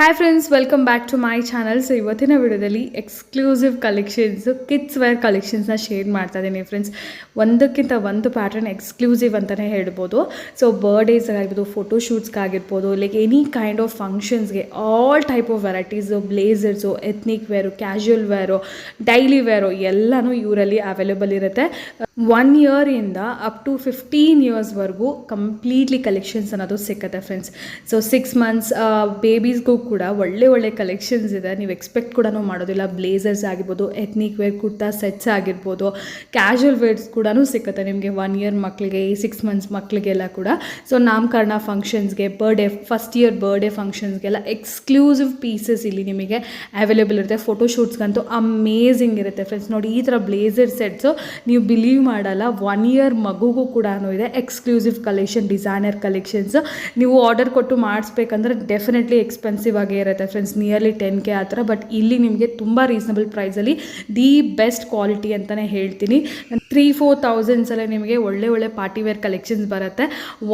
Hi friends, welcome back to my channel. So ಇವತ್ತಿನ ವಿಡಿಯೋದಲ್ಲಿ exclusive collections kids wear ಕಲೆಕ್ಷನ್ಸ್ನ share ಮಾಡ್ತಾ ಇದ್ದೀನಿ ಫ್ರೆಂಡ್ಸ್. ಒಂದಕ್ಕಿಂತ ಒಂದು ಪ್ಯಾಟರ್ನ್ ಎಕ್ಸ್ಕ್ಲೂಸಿವ್ ಅಂತಲೇ ಹೇಳ್ಬೋದು. ಸೊ ಬರ್ಡೇಸ್ಗಾಗಿರ್ಬೋದು, ಫೋಟೋಶೂಟ್ಸ್ಗಾಗಿರ್ಬೋದು, ಲೈಕ್ ಎನಿ ಕೈಂಡ್ ಆಫ್ ಫಂಕ್ಷನ್ಸ್ಗೆ all type of varieties, blazers, ethnic wear, casual wear, daily wear ಎಲ್ಲನೂ ಇವರಲ್ಲಿ ಅವೈಲೇಬಲ್ ಇರುತ್ತೆ. 1 ಇಯರಿಂದ ಅಪ್ ಟು 15 ಇಯರ್ಸ್ವರೆಗೂ ಕಂಪ್ಲೀಟ್ಲಿ ಕಲೆಕ್ಷನ್ಸ್ ಅನ್ನೋದು ಸಿಕ್ಕತ್ತೆ ಫ್ರೆಂಡ್ಸ್. ಸೊ 6 ಮಂತ್ಸ್ ಬೇಬೀಸ್ಗೂ ಕೂಡ ಒಳ್ಳೆ ಕಲೆಕ್ಷನ್ಸ್ ಇದೆ. ನೀವು ಎಕ್ಸ್ಪೆಕ್ಟ್ ಕೂಡ ಮಾಡೋದಿಲ್ಲ. ಬ್ಲೇಸರ್ಸ್ ಆಗಿರ್ಬೋದು, ಎತ್ನಿಕ್ ವೇರ್ ಕುರ್ತಾ ಸೆಟ್ಸ್ ಆಗಿರ್ಬೋದು, ಕ್ಯಾಶುವಲ್ ವೇರ್ಸ್ ಕೂಡ ಸಿಕ್ಕತ್ತೆ ನಿಮಗೆ 1 ಇಯರ್ ಮಕ್ಕಳಿಗೆ, 6 ಮಂತ್ಸ್ ಮಕ್ಕಳಿಗೆಲ್ಲ ಕೂಡ. ಸೊ ನಾಮಕರಣ ಫಂಕ್ಷನ್ಸ್ಗೆ, ಫಸ್ಟ್ ಇಯರ್ ಬರ್ಡೇ ಫಂಕ್ಷನ್ಸ್ಗೆಲ್ಲ ಎಕ್ಸ್ಕ್ಲೂಸಿವ್ ಪೀಸಸ್ ಇಲ್ಲಿ ನಿಮಗೆ ಅವೈಲೇಬಲ್ ಇರುತ್ತೆ. ಫೋಟೋಶೂಟ್ಸ್ಗಂತೂ ಅಮೇಝಿಂಗ್ ಇರುತ್ತೆ ಫ್ರೆಂಡ್ಸ್. ನೋಡಿ, ಈ ಥರ ಬ್ಲೇಸರ್ ಸೆಟ್ಸು ನೀವು ಬಿಲೀವ್ ಮಾಡಲ್ಲ, 1 ಇಯರ್ ಮಗುಗೂ ಕೂಡ ಇದೆ. ಎಕ್ಸ್ಕ್ಲೂಸಿವ್ ಕಲೆಕ್ಷನ್, ಡಿಸೈನರ್ ಕಲೆಕ್ಷನ್ಸ್ ನೀವು ಆರ್ಡರ್ ಕೊಟ್ಟು ಮಾಡಿಸ್ಬೇಕಂದ್ರೆ ಡೆಫಿನೆಟ್ಲಿ ಎಕ್ಸ್ಪೆನ್ಸಿವ್ ಆಗೇ ಇರುತ್ತೆ ಫ್ರೆಂಡ್ಸ್, ನಿಯರ್ಲಿ 10K ಆ ಥರ. ಬಟ್ ಇಲ್ಲಿ ನಿಮಗೆ ತುಂಬ ರೀಸನಬಲ್ ಪ್ರೈಸಲ್ಲಿ ದಿ ಬೆಸ್ಟ್ ಕ್ವಾಲಿಟಿ ಅಂತಲೇ ಹೇಳ್ತೀನಿ. 3-4 ಥೌಸಂಡ್ಸಲ್ಲೇ ನಿಮಗೆ ಒಳ್ಳೆ ಪಾರ್ಟಿವೇರ್ ಕಲೆಕ್ಷನ್ಸ್ ಬರುತ್ತೆ.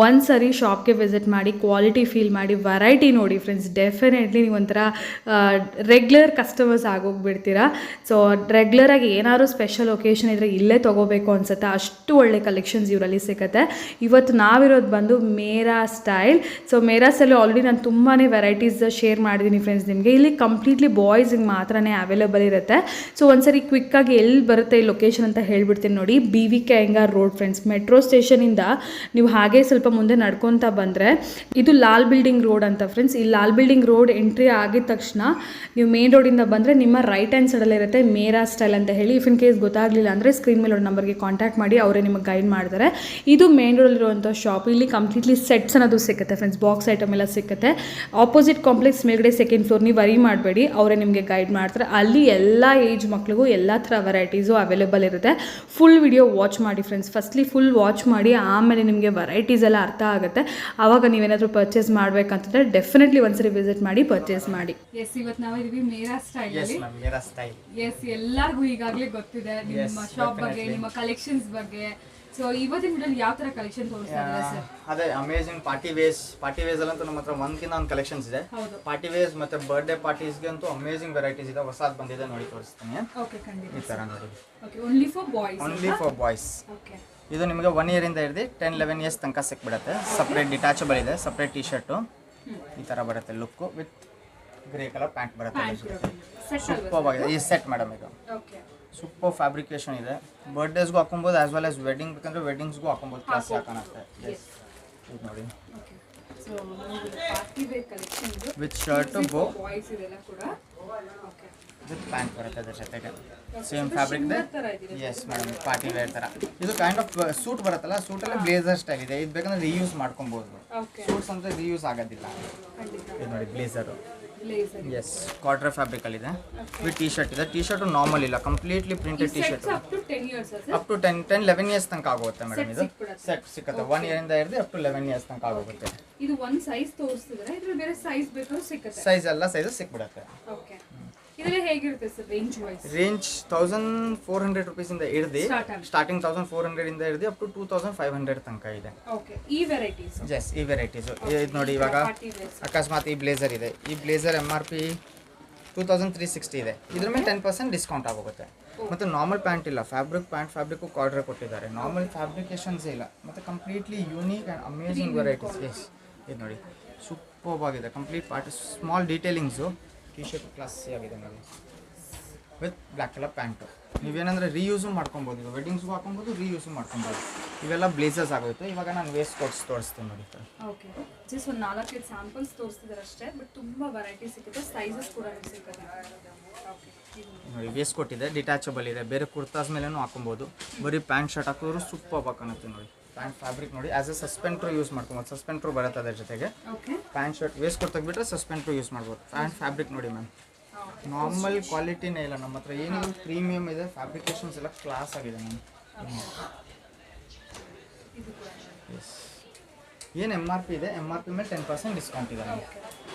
ಒಂದ್ಸರಿ ಶಾಪ್ಗೆ ವಿಸಿಟ್ ಮಾಡಿ, ಕ್ವಾಲಿಟಿ ಫೀಲ್ ಮಾಡಿ, ವೆರೈಟಿ ನೋಡಿ ಫ್ರೆಂಡ್ಸ್. ಡೆಫಿನೆಟ್ಲಿ ನೀವು ಒಂಥರ ರೆಗ್ಯುಲರ್ ಕಸ್ಟಮರ್ಸ್ ಆಗೋಗ್ಬಿಡ್ತೀರಾ. ಸೊ ರೆಗ್ಯುಲರಾಗಿ ಏನಾದ್ರು ಸ್ಪೆಷಲ್ ಒಕೇಶನ್ ಇದ್ದರೆ ಇಲ್ಲೇ ತೊಗೋಬೇಕು ಅನ್ಸುತ್ತೆ, ಅಷ್ಟು ಒಳ್ಳೆ ಕಲೆಕ್ಷನ್ಸ್ ಇವರಲ್ಲಿ ಸಿಗುತ್ತೆ. ಇವತ್ತು ನಾವಿರೋದು ಬಂದು ಮೇರಾ ಸ್ಟೈಲ್. ಸೊ ಮೇರಾ ಸ್ಟೈಲ್ ಆಲ್ರೆಡಿ ನಾನು ತುಂಬಾ ವೆರೈಟೀಸ್ ಶೇರ್ ಮಾಡಿದ್ದೀನಿ ಫ್ರೆಂಡ್ಸ್ ನಿಮಗೆ. ಇಲ್ಲಿ ಕಂಪ್ಲೀಟ್ಲಿ ಬಾಯ್ಸಿಗೆ ಮಾತ್ರನೇ ಅವೈಲೇಬಲ್ ಇರುತ್ತೆ. ಸೊ ಒಂದ್ಸರಿ ಕ್ವಿಕ್ಕಾಗಿ ಎಲ್ಲಿ ಬರುತ್ತೆ ಈ ಲೊಕೇಶನ್ ಅಂತ ಹೇಳ್ಬಿಡ್ತೀನಿ ನೋಡಿ. BVK Iyengar road friends. Metro ಸ್ಟೇಷನಿಂದ ನೀವು ಹಾಗೆ ಸ್ವಲ್ಪ ಮುಂದೆ ನಡ್ಕೊತಾ ಬಂದರೆ ಇದು ಲಾಲ್ ಬಿಲ್ಡಿಂಗ್ ರೋಡ್ ಅಂತ ಫ್ರೆಂಡ್ಸ್. ಈ ಲಾಲ್ ಬಿಲ್ಡಿಂಗ್ ರೋಡ್ ಎಂಟ್ರಿ ಆಗಿದ ತಕ್ಷಣ ನೀವು ಮೇನ್ ರೋಡಿಂದ ಬಂದರೆ ನಿಮ್ಮ ರೈಟ್ ಹ್ಯಾಂಡ್ ಸೈಡಲ್ಲಿ ಇರುತ್ತೆ ಮೇರಾ ಸ್ಟೈಲ್ ಅಂತ ಹೇಳಿ. ಇಫ್ ಇನ್ ಕೇಸ್ ಗೊತ್ತಾಗಲಿಲ್ಲ ಅಂದರೆ ಸ್ಕ್ರೀನ್ ಮೇಲೆ ನಂಬರ್ಗೆ ಕಾಂಟ್ಯಾಕ್ಟ್ ಮಾಡಿ, ಅವರೇ ನಿಮಗೆ ಗೈಡ್ ಮಾಡ್ತಾರೆ. ಇದು ಮೇನ್ ರೋಡಲ್ಲಿರುವಂಥ ಶಾಪ್. ಇಲ್ಲಿ ಕಂಪ್ಲೀಟ್ಲಿ ಸೆಟ್ಸ್ ಅನ್ನೋದು ಸಿಗುತ್ತೆ ಫ್ರೆಂಡ್ಸ್, ಬಾಕ್ಸ್ ಐಟಮ್ ಎಲ್ಲ ಸಿಗುತ್ತೆ. ಆಪೋಸಿಟ್ ಕಾಂಪ್ಲೆಕ್ಸ್ ಮೇಲ್ಗಡೆ 2nd ಫ್ಲೋರ್. ನೀವು ವರಿ ಮಾಡಬೇಡಿ, ಅವರೇ ನಿಮಗೆ ಗೈಡ್ ಮಾಡ್ತಾರೆ. ಅಲ್ಲಿ ಎಲ್ಲ ಏಜ್ ಮಕ್ಳಿಗೂ ಎಲ್ಲ ಥರ ವೆರೈಟೀಸು ಅವೈಲೇಬಲ್ ಇರುತ್ತೆ. ಫುಲ್ ವಿಡಿಯೋ ವಾಚ್ ಮಾಡಿ ಫ್ರೆಂಡ್ಸ್. ಫಸ್ಟ್ಲಿ ಫುಲ್ ವಾಚ್ ಮಾಡಿ, ಆಮೇಲೆ ನಿಮಗೆ ವೆರೈಟೀಸ್ ಎಲ್ಲ ಅರ್ಥ ಆಗುತ್ತೆ. ಆವಾಗ ನೀವೇನಾದರೂ ಪರ್ಚೇಸ್ ಮಾಡಬೇಕಂತಂದರೆ ಡೆಫಿನೆಟ್ಲಿ ಒಂದ್ಸರಿ ವಿಸಿಟ್ ಮಾಡಿ, ಪರ್ಚೇಸ್ ಮಾಡಿ. ಎಸ್, ಇವತ್ತು ನಾವು ಇದೀವಿ ಮೇರಾ ಸ್ಟೈಲ್. ಎಸ್, ಎಲ್ಲರಿಗೂ ಈಗಾಗಲೇ ಗೊತ್ತಿದೆ ನಿಮ್ಮ ಶಾಪ್ ಬಗ್ಗೆ, ನಿಮ್ಮ ಕಲೆಕ್ಷನ್ಸ್ ಬಗ್ಗೆ. ಸೊ ಇವತ್ತಿನ ವಿಡಿಯೋಲಿ ಯಾವ ತರ ಕಲೆಕ್ಷನ್ ತೋರಿಸ್ತಾ ಇದ್ದಾರೆ ಸರ್? ಅದೇ ಅಮೇಜಿಂಗ್ ಪಾರ್ಟಿ ವೇಸ್ ಅಲ್ಲಂತೂ ನಮ್ಮ ಹತ್ರ ಒಂದ್ಕಿಂತ ಒಂದು ಕಲೆಕ್ಷನ್ಸ್ ಇದೆ. ಪಾರ್ಟಿ ವೇಸ್ ಮತ್ತೆ ಬರ್ಡೇ ಪಾರ್ಟೀಸ್ಗೆ ಅಂತೂ ಅಮೇಜಿಂಗ್ ವೆರೈಟೀಸ್ ಇದೆ. ಹೊಸದು ಬಂದಿದೆ, ನೋಡಿ ತೋರಿಸ್ತೀನಿ. ಓಕೆ, ಖಂಡಿತ. ಈ ತರ ನೋಡಿ. Okay, only for boys. Only for boys. Okay, ಇದು ನಿಮಗೆ 1 ಇಯರಿಂದ ಹಿಡಿದು 10-11 ಇಯರ್ಸ್ ತನಕ ಸಿಕ್ಬಿಡುತ್ತೆ. ಸಪ್ರೇಟ್ ಡಿಟ್ಯಾಚಬಲ್ ಇದೆ, ಸಪ್ರೇಟ್ ಟಿ ಶರ್ಟು ಈ ತರ ಬರುತ್ತೆ. Look with grey colour pant ಬರುತ್ತೆ. ಸೂಪರ್ ಆಗಿದೆ ಈ ಸೆಟ್ ಮೇಡಮ್. ಇದು ಓಕೆ, ಸೂಪರ್ ಫ್ಯಾಬ್ರಿಕೇಶನ್ ಇದೆ. ಬರ್ಡೇಸ್ಗೂ ಹಾಕೊಬೋದು, ಆಸ್ ವೆಲ್ ಆಸ್ ವೆಡ್ಡಿಂಗ್ ಬೇಕಂದ್ರೆ ವೆಡ್ಡಿಂಗ್ಸ್ಗೂ ಹಾಕೊಬೋದು. ಕ್ಲಾಸ್ ಹಾಕೋಣತ್ತೆ. ಎಸ್, ಇದು ನೋಡಿ. So party wear collection with shirt bow boys ಇದೆಲ್ಲ ಕೂಡ. ಓಕೆ, ವಿತ್ ಪ್ಯಾಂಟ್ ಬರುತ್ತೆ ಅದ್ರ ಜೊತೆಗೆ. ಸೇಮ್ ಫ್ಯಾಬ್ರಿಕ್ ಇದೆ. ಎಸ್ ಮೇಡಮ್, ಪಾರ್ಟಿ ವೇರ್ ಥರ. ಇದು ಕೈಂಡ್ ಆಫ್ ಸೂಟ್ ಬರುತ್ತಲ್ಲ, ಸೂಟಲ್ಲಿ ಬ್ಲೇಸರ್ ಸ್ಟೈಲ್ ಇದೆ. ಇದು ಬೇಕಂದ್ರೆ ರೀಯೂಸ್ ಮಾಡ್ಕೊಬೋದು. ಸೂಟ್ಸ್ ಅಂದರೆ ರೀಯೂಸ್ ಆಗೋದಿಲ್ಲ. ಇದು ನೋಡಿ ಬ್ಲೇಸರು. ಎಸ್, ಕ್ವಾರ್ಟರ್ ಫ್ಯಾಬ್ರಿಕಲ್ಲಿ ಇದೆ. ವಿತ್ ಟಿ ಶರ್ಟ್ ಇದೆ. ಟಿ ಶರ್ಟ್ ನಾರ್ಮಲ್ ಇಲ್ಲ, completely printed T shirt. Up to 10-11 years ತನಕ ಆಗುತ್ತೆ ಮೇಡಮ್. ಇದು ಸೆಟ್ ಸಿಕ್ಕತ್ತೆ. 1 ಇಯರಿಂದ ಹಿಡಿದು ಅಪ್ ಟು 11 ಇಯರ್ಸ್ ತನಕ ಆಗೋಗುತ್ತೆ. ಇದು ಒಂದು ಸೈಜ್ ತೋರಿಸ್ತಿದ್ರೆ ಇದ್ರಲ್ಲಿ ಬೇರೆ ಸೈಜ್ ಬೇಕಾದ್ರೂ ಸಿಕ್ಕತ್ತೆ. ಸೈಜ್ ಎಲ್ಲ ಸೈಜ್ ಸಿಕ್ಬಿಡುತ್ತೆ. ಓಕೆ, ಇದೆಲ್ಲ ಹೇಗಿರುತ್ತೆ ಸರ್ ರೇಂಜ್ ವೈಸ್? ರೇಂಜ್ 1400 ರೂಪೀಸಿಂದ ಹಿಡಿದು ಸ್ಟಾರ್ಟಿಂಗ್ 1400 ಇಂದ ಹಿಡಿದು ಅಪ್ ಟು 2500 ತನಕ ಇದೆ. ಓಕೆ, ಈ ವೆರೈಟೀಸ್. ಎಸ್, ಈ ವೆರೈಟೀಸು. ಇದು ನೋಡಿ, ಇವಾಗ ಅಕಸ್ಮಾತ್ ಈ ಬ್ಲೇಸರ್ ಇದೆ. ಈ ಬ್ಲೇಸರ್ MRP 2360 ಇದೆ. ಇದ್ರ ಮೇಲೆ 10% ಡಿಸ್ಕೌಂಟ್ ಆಗೋಗುತ್ತೆ. ಮತ್ತು ನಾರ್ಮಲ್ ಪ್ಯಾಂಟ್ ಇಲ್ಲ, ಫ್ಯಾಬ್ರಿಕ್ಕು ಕಾರ್ಡ್ರೆ ಕೊಟ್ಟಿದ್ದಾರೆ. ನಾರ್ಮಲ್ ಫ್ಯಾಬ್ರಿಕೇಶನ್ಸೇ ಇಲ್ಲ. ಮತ್ತು completely unique and amazing varieties. Yes, ಇದು ನೋಡಿ ಸೂಪರ್ ಆಗಿದೆ. Complete party small detailings. T shirt classy ಆಗಿದೆ ನೋಡಿ, ವಿತ್ ಬ್ಲ್ಯಾಕ್ ಕಲರ್ ಪ್ಯಾಂಟು. ನೀವೇನಂದರೆ ರೀಯೂಸು ಮಾಡ್ಕೊಬೋದು. ಇದು ವೆಡ್ಡಿಂಗ್ಸ್ಗೂ ಹಾಕೊಬೋದು, ರೀಯೂಸು ಮಾಡ್ಕೊಬೋದು. ಇವೆಲ್ಲ ಬ್ಲೇಸರ್ಸ್ ಆಗುತ್ತೆ. ಇವಾಗ ನಾನು ವೇಸ್ಟ್ ಕೋಟ್ಸ್ ತೋರಿಸ್ತೀನಿ ನೋಡಿ. ಓಕೆ, ಜಸ್ಟ್ ಒಂದು 4-5 ಸ್ಯಾಂಪಲ್ಸ್ ತೋರಿಸ್ತಿದ್ದಾರೆ ಅಷ್ಟೇ, ಬಟ್ ತುಂಬ ವೆರೈಟಿ ಸಿಗುತ್ತೆ. ಸೈಜಸ್ ಕೂಡ ಸಿಗುತ್ತೆ. ಓಕೆ, ನೋಡಿ ವೇಸ್ಟ್ ಕೋಟ್ ಇದೆ, ಡಿಟ್ಯಾಚಬಲ್ ಇದೆ. ಬೇರೆ ಕುರ್ತಾಸ್ ಮೇಲೇನೂ ಹಾಕೊಬೋದು. ಬರೀ ಪ್ಯಾಂಟ್ ಶರ್ಟ್ ಹಾಕಿದ್ರು ಸೂಪರ್ ಹಾಕೋಣತ್ತೆ ನೋಡಿ. ಪ್ಯಾಂಟ್ ಫ್ಯಾಬ್ರಿಕ್ ನೋಡಿ, ಆಸ್ ಎ ಸಸ್ಪೆಂಟ್ರು ಯೂಸ್ ಮಾಡ್ಕೊಬೋದು. ಸಸ್ಪೆಂಟ್ರು ಬರುತ್ತೆ ಅದ್ರ ಜೊತೆಗೆ. ಪ್ಯಾಂಟ್ ಶರ್ಟ್ ವೇಸ್ಟ್ ಕೋಟ್ ತೆಗೆದ್ಬಿಟ್ರೆ ಸಸ್ಪೆಂಟ್ರು ಯೂಸ್ ಮಾಡ್ಬೋದು. ಪ್ಯಾಂಟ್ ಫ್ಯಾಬ್ರಿಕ್ ನೋಡಿ ಮ್ಯಾಮ್, ನಾರ್ಮಲ್ ಕ್ವಾಲಿಟಿನೇ ಇಲ್ಲ ನಮ್ಮ ಹತ್ರ. ಏನಿದೆ ಪ್ರೀಮಿಯಮ್ ಇದೆ. ಫ್ಯಾಬ್ರಿಕೇಶನ್ಸ್ ಎಲ್ಲ ಕ್ಲಾಸ್ ಆಗಿದೆ ಮ್ಯಾಮ್. ಎಸ್, ಏನು MRP ಇದೆ, MRP ಮೇಲೆ 10% ಡಿಸ್ಕೌಂಟ್ ಇದೆ.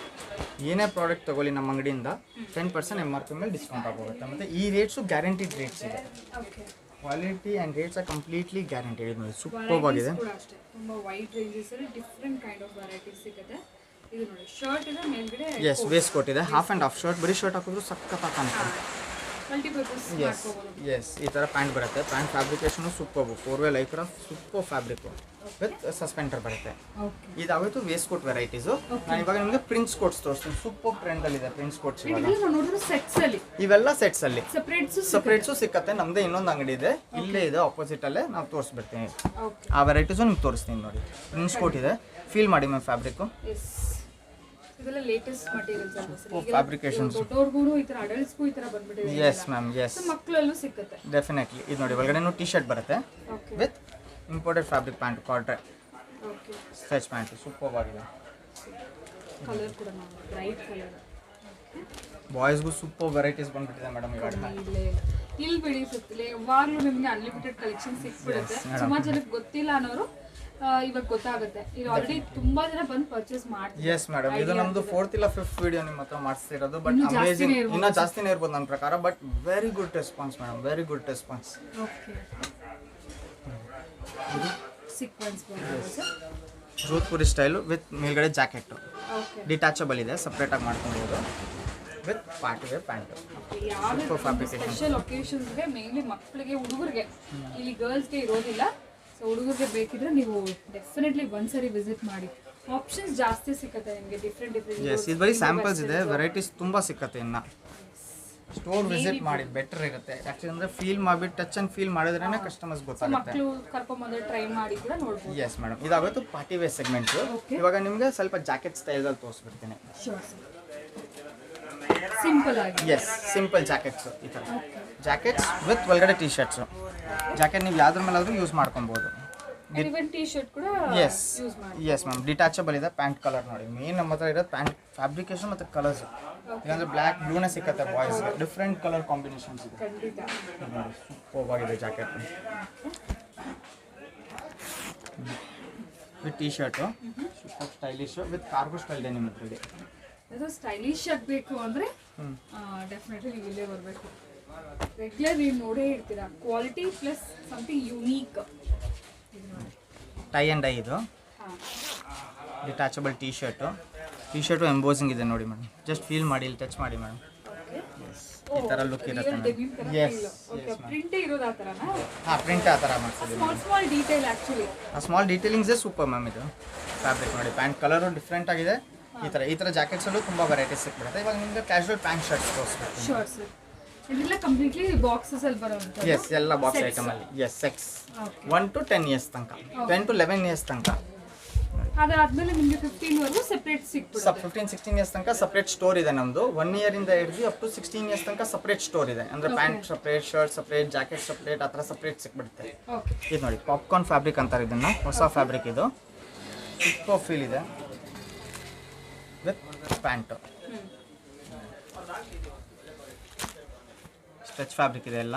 ಏನೇ ಪ್ರಾಡಕ್ಟ್ ತೊಗೊಳ್ಳಿ ನಮ್ಮ ಅಂಗಡಿಯಿಂದ 10% MRP ಮೇಲೆ ಡಿಸ್ಕೌಂಟ್ ಆಗೋಗುತ್ತೆ. ಮತ್ತು ಈ ರೇಟ್ಸು ಗ್ಯಾರಂಟಿಡ್ ರೇಟ್ಸ್ ಇದೆ. Quality and rates are completely guaranteed. ನೋಡಿ ಸೂಪರ್ ಆಗಿದೆ. ತುಂಬ ವೈಡ್ ರೇಂಜಸ್ ಅಲ್ಲಿ ಡಿಫ್ರೆಂಟ್ ಕೈಂಡ್ ಆಫ್ ವೆರೈಟೀಸ್ ಸಿಗುತ್ತೆ. ಇದು ನೋಡಿ ಶರ್ಟ್ ಇದೆ ಮೇಲ್ಗಡೆ ಎಸ್ ವೇಸ್ಟ್ ಕೋಟ್ ಇದೆ, ಹಾಫ್ ಆ್ಯಂಡ್ ಹಾಫ್ ಶರ್ಟ್, ಬರೀ ಶರ್ಟ್ ಹಾಕಿದ್ರು ಸಖತ್ತಾಗಿ ಕಾಣ್ತಾರೆ. ಮಲ್ಟಿಪರ್ಪಸ್ ಎಸ್ ಎಸ್ ಈ ಥರ ಪ್ಯಾಂಟ್ ಬರುತ್ತೆ. Pant fabrication superb, 4 way lycra super fabric with suspender ಬರುತ್ತೆ. ಓಕೆ ಇದಾಗೋಯ್ತು ವೇಸ್ಟ್ ಕೋಟ್ ವೆರೈಟೀಸು. ನಾನು ಇವಾಗ ನಿಮಗೆ ಪ್ರಿನ್ಸ್ ಕೋಟ್ಸ್ ತೋರಿಸ್ತೀನಿ. ಸೂಪರ್ ಟ್ರೆಂಡಲ್ಲಿದೆ ಪ್ರಿನ್ಸ್ ಕೋಟ್ಸ್ ಇವಾಗ. ಇದೆಲ್ಲ ನೋಡಿದ್ರೆ ಸೆಟ್ಸ್ ಅಲ್ಲಿ ಇವೆಲ್ಲ ಸೆಟ್ಸಲ್ಲಿ ಸೆಪರೇಟ್ಸ್ ಸಿಕ್ಕತ್ತೆ. ನಮ್ಮದೇ ಇನ್ನೊಂದು ಅಂಗಡಿ ಇದೆ, ಇಲ್ಲೇ ಇದೆ ಆಪೋಸಿಟಲ್ಲೇ. ನಾವು ತೋರಿಸ್ಬಿಡ್ತೀನಿ, ಓಕೆ ಆ ವೆರೈಟೀಸು ನಿಮ್ಗೆ ತೋರಿಸ್ತೀನಿ ನೋಡಿ. ಪ್ರಿನ್ಸ್ ಕೋಟ್ ಇದೆ, ಫೀಲ್ ಮಾಡಿ ಮ್ಯಾಮ್ ಫ್ಯಾಬ್ರಿಕ್ಕು. ಎಸ್ ಇದೆಲ್ಲ ಲೇಟೆಸ್ಟ್ ಮಟೀರಿಯಲ್ಸ್ ಅಲ್ವಾ ಸರ್? ಫ್ಯಾಬ್ರಿಕೇಶನ್ಸ್ ದೊಡ್ಡವ್ರಿಗೂ ಈ ತರ ಅಡಲ್ಟ್ಸ್ಗೂ ಈ ತರ ಬಂದ್ಬಿಟ್ಟಿದೆ. ಎಸ್ ಮ್ಯಾಮ್ ಎಸ್ ಮಕ್ಕಳಲ್ಲೂ ಸಿಕ್ಕತ್ತೆ. ಡೆಫಿನೆಟ್ಲಿ. ಇದು ನೋಡಿ ಒಳಗಡೆನೂ ಟಿ ಶರ್ಟ್ ಬರುತ್ತೆ okay with imported fabric pant, ಕಾಟ್ರೆ ಓಕೆ ಸ್ಟ್ರೆಚ್ ಪ್ಯಾಂಟ್ ಸೂಪರ್ ಆಗಿದೆ. ಕಲರ್ ಕೂಡ ನಾವು ಬ್ರೈಟ್ ಕಲರ್. ಬಾಯ್ಸ್ಗೂ ಸೂಪರ್ ವೆರೈಟೀಸ್ ಬಂದ್ಬಿಟ್ಟಿದೆ ಮೇಡಮ್ ಇವಾಗ. ಇಲ್ಲೇ ಇಲ್ಲಿ ಬಿಡಿ ಸುತ್ತಲೇ ಯಾವಾಗಲೂ ನಿಮಗೆ ಅನ್ಲಿಮಿಟೆಡ್ ಕಲೆಕ್ಷನ್ ಸಿಕ್ಬಿಡುತ್ತೆ. ಸುಮಾರು ಜನಕ್ಕೆ ಗೊತ್ತಿಲ್ಲ ಅನ್ನೋರು ಇವಾಗ ಗೊತ್ತಾಗುತ್ತೆ. ಇದು ಆಲ್ರೆಡಿ ತುಂಬಾ ಜನ ಬಂದು ಪರ್ಚೇಸ್ ಮಾಡ್ತಾರೆ. ಎಸ್ ಮೇಡಮ್, ಇದು ನಮ್ದು 4th ಇಲ್ಲ 5th ವಿಡಿಯೋ ನಿಮ್ಮ ಹತ್ರ ಮಾಡಿಸ್ತಿರೋದು. ಬಟ್ ಅಮೇಜಿಂಗ್, ಇನ್ನೂ ಜಾಸ್ತಿನೇ ಇರ್ಬೋದು ನನ್ನ ಪ್ರಕಾರ. But very good response madam, very good response. Okay sequence ಬರುತ್ತೆ ಸರ್. ಜೋಧ್ಪುರಿ ಸ್ಟೈಲು ವಿತ್ ಮೇಲ್ಗಡೆ ಜಾಕೆಟ್ ಓಕೆ ಡಿಟ್ಯಾಚಬಲ್ ಇದೆ, ಸಪ್ರೇಟಾಗಿ ಮಾಡ್ಕೊಬೋದು ವಿತ್ ಪಾರ್ಟಿ ವೇರ್ ಪ್ಯಾಂಟು. ಯಾವ್ದು ಸ್ಪೆಷಲ್ ಒಕೇಶನ್ಸ್ಗೆ ಮೇನ್ಲಿ ಮಕ್ಕಳಿಗೆ, ಹುಡುಗರಿಗೆ, ಇಲ್ಲಿ ಗರ್ಲ್ಸ್ಗೆ ಇರೋದಿಲ್ಲ. ಸೊ ಹುಡುಗರಿಗೆ ಬೇಕಿದ್ರೆ ನೀವು ಡೆಫಿನೆಟ್ಲಿ ಒಂದ್ಸರಿ ವಿಸಿಟ್ ಮಾಡಿ. ಆಪ್ಷನ್ಸ್ ಜಾಸ್ತಿ ಸಿಕ್ಕತ್ತೆ ನಿಮಗೆ, ಡಿಫ್ರೆಂಟ್ ಎಸ್ ಇದು ಬರೀ ಸ್ಯಾಂಪಲ್ಸ್ ಇದೆ, ವೆರೈಟೀಸ್ ತುಂಬ ಸಿಕ್ಕತ್ತೆ. ಇನ್ನು ಸ್ಟೋರ್ ವಿಸಿಟ್ ಮಾಡಿ ಬೆಟರ್ ಇರುತ್ತೆ. ಆ್ಯಕ್ಚುಲಿ ಅಂದರೆ ಫೀಲ್ ಮಾಡಿಬಿಟ್ಟು ಟಚ್ ಆ್ಯಂಡ್ ಫೀಲ್ ಮಾಡಿದ್ರೇ ಕಸ್ಟಮರ್ಸ್ ಗೊತ್ತಾಗುತ್ತೆ. ಮಕ್ಕಳು ಕರ್ಕೊಂಬಂದ್ರೆ ಟ್ರೈ ಮಾಡಿ ಕೂಡ ನೋಡ್ಬೋದು. ಎಸ್ ಮೇಡಮ್, ಇದಾಗೋದು ಪಾರ್ಟಿ ವೇರ್ ಸೆಗ್ಮೆಂಟು. ಇವಾಗ ನಿಮಗೆ ಸ್ವಲ್ಪ ಜಾಕೆಟ್ ಸ್ಟೈಲಲ್ಲಿ ತೋರಿಸ್ಬಿಡ್ತೀನಿ. ಶೋರ್ ಸರ್, ಸಿಂಪಲ್ ಆಗಿ. ಎಸ್ ಸಿಂಪಲ್ ಜಾಕೆಟ್ಸು, ಈ ಥರ ಜಾಕೆಟ್ಸ್ ವಿತ್ ಒಳಗಡೆ ಟಿ ಶರ್ಟ್ಸು. ಜಾಕೆಟ್ ನೀವು ಯಾವ್ದ್ರ ಮೇಲಾದರೂ ಯೂಸ್ ಮಾಡ್ಕೊಬೋದು. ಈವನ್ ಟಿ ಶರ್ಟ್ ಕೂಡ ಎಸ್ ಯೂಸ್ ಮಾಡಿ. ಎಸ್ ಮ್ಯಾಮ್, ಡಿಟ್ಯಾಚಬಲ್ ಇದೆ. ಪ್ಯಾಂಟ್ ಕಲರ್ ನೋಡಿ, ಮೇನ್ ನಮ್ಮ ಹತ್ರ ಇರೋದು ಪ್ಯಾಂಟ್ ಫ್ಯಾಬ್ರಿಕೇಶನ್ ಮತ್ತು ಕಲರ್ಸು. ಇಲ್ಲಾಂದರೆ ಬ್ಲ್ಯಾಕ್ ಬ್ಲೂನೇ ಸಿಕ್ಕತ್ತೆ ಬಾಯ್ಸ್ಗೆ. ಡಿಫ್ರೆಂಟ್ ಕಲರ್ ಕಾಂಬಿನೇಷನ್ಸ್ ಇದೆ ಖಂಡಿತ. ನೋಡಿ, ಸೂಪರ್ ಆಗಿದೆ jacket with T shirt. Super stylish with cargo style ಇದೆ ನಿಮ್ಮ ಹತ್ರ. ಅದು ಸ್ಟೈಲಿಶ್ ಆಗಬೇಕು ಅಂದರೆ ಡೆಫಿನೆಟ್ಲಿ ನೀವು ಇಲ್ಲೇ ಬರಬೇಕು. ರೆಗ್ಯುಲರ್ ನೀವು ನೋಡೇ ಇರ್ತೀರಾ. Quality plus something unique. Tie and dye ಇದು ಹಾಂ ಡಿಟ್ಯಾಚಬಲ್ ಟಿ ಶರ್ಟು ಎಂಬೋಸಿಂಗ್ ಇದೆ ನೋಡಿ ಮೇಡಮ್. ಜಸ್ಟ್ ಫೀಲ್ ಮಾಡಿ, ಇಲ್ಲಿ ಟಚ್ ಮಾಡಿ ಮೇಡಮ್. ಓಕೆ ಈ ಥರ ಲುಕ್ ಇರುತ್ತೆ ಮೇಡಮ್. ಎಸ್ ಓಕೆ ಪ್ರಿಂಟೇ ಇರೋದು ಆ ಥರನಾ? ಹಾಂ, ಪ್ರಿಂಟ್ ಆ ಥರ ಮಾಡ್ತಿದ್ದೀವಿ. Small detail actually. ಆ ಸ್ಮಾಲ್ ಡೀಟೇಲಿಂಗ್ಸೇ ಸೂಪರ್ ಮ್ಯಾಮ್. ಇದು ಫ್ಯಾಬ್ರಿಕ್ ನೋಡಿ, ಪ್ಯಾಂಟ್ ಕಲರು ಡಿಫ್ರೆಂಟ್ ಆಗಿದೆ. ಈ ಥರ ಜಾಕೆಟ್ಸಲ್ಲೂ ತುಂಬ ವೆರೈಟೀಸ್ ಸಿಕ್ಬಿಡುತ್ತೆ. ಇವಾಗ ನಿಮಗೆ ಕ್ಯಾಶುವಲ್ ಪ್ಯಾಂಟ್ ಶರ್ಟ್ಸ್ ತೋರಿಸ್ಬೇಕು. ಶೋರ್ ಸರ್, ಇದೆಲ್ಲ ಕಂಪ್ಲೀಟ್ಲಿ ಬಾಕ್ಸಸ್ ಅಲ್ಲಿ ಬರೋದು. ಎಸ್ ಎಲ್ಲ ಬಾಕ್ಸ್ ಐಟಮಲ್ಲಿ. ಎಸ್ ಸೆಕ್ಸ್ 1 to 10 ಇಯರ್ಸ್ ತನಕ, 10 to 11 ಇಯರ್ಸ್ ತನಕ. ಅದಾದ್ಮೇಲೆ ನಿಮಗೆ 15 ವರೆಗೂ ಸೆಪರೇಟ್ ಸಿಕ್ಬಿಡುತ್ತೆ. 15-16 ಇಯರ್ಸ್ ತನಕ ಸಪ್ರೇಟ್ ಸ್ಟೋರ್ ಇದೆ ನಮ್ಮದು. 1 ಇಯರಿಂದ ಹಿಡಿದು ಅಪ್ ಟು 16 ಇಯರ್ಸ್ ತನಕ ಸಪ್ರೇಟ್ ಸ್ಟೋರ್ ಇದೆ. ಅಂದರೆ pant separate, shirt separate, jacket separate, ಆ ಥರ ಸಪ್ರೇಟ್ ಸಿಕ್ಬಿಡುತ್ತೆ. ಓಕೆ ಇದು ನೋಡಿ ಪಾಪ್ಕಾರ್ನ್ ಫ್ಯಾಬ್ರಿಕ್ ಅಂತಾರೆ ಇದನ್ನು, ಹೊಸ ಫ್ಯಾಬ್ರಿಕ್ ಇದು. ಸೂಪರ್ ಫೀಲ್ ಇದೆ ವಿತ್ ಪ್ಯಾಂಟು. ಸ್ಟ್ರೆಚ್ ಫ್ಯಾಬ್ರಿಕ್ ಇದೆ ಎಲ್ಲ.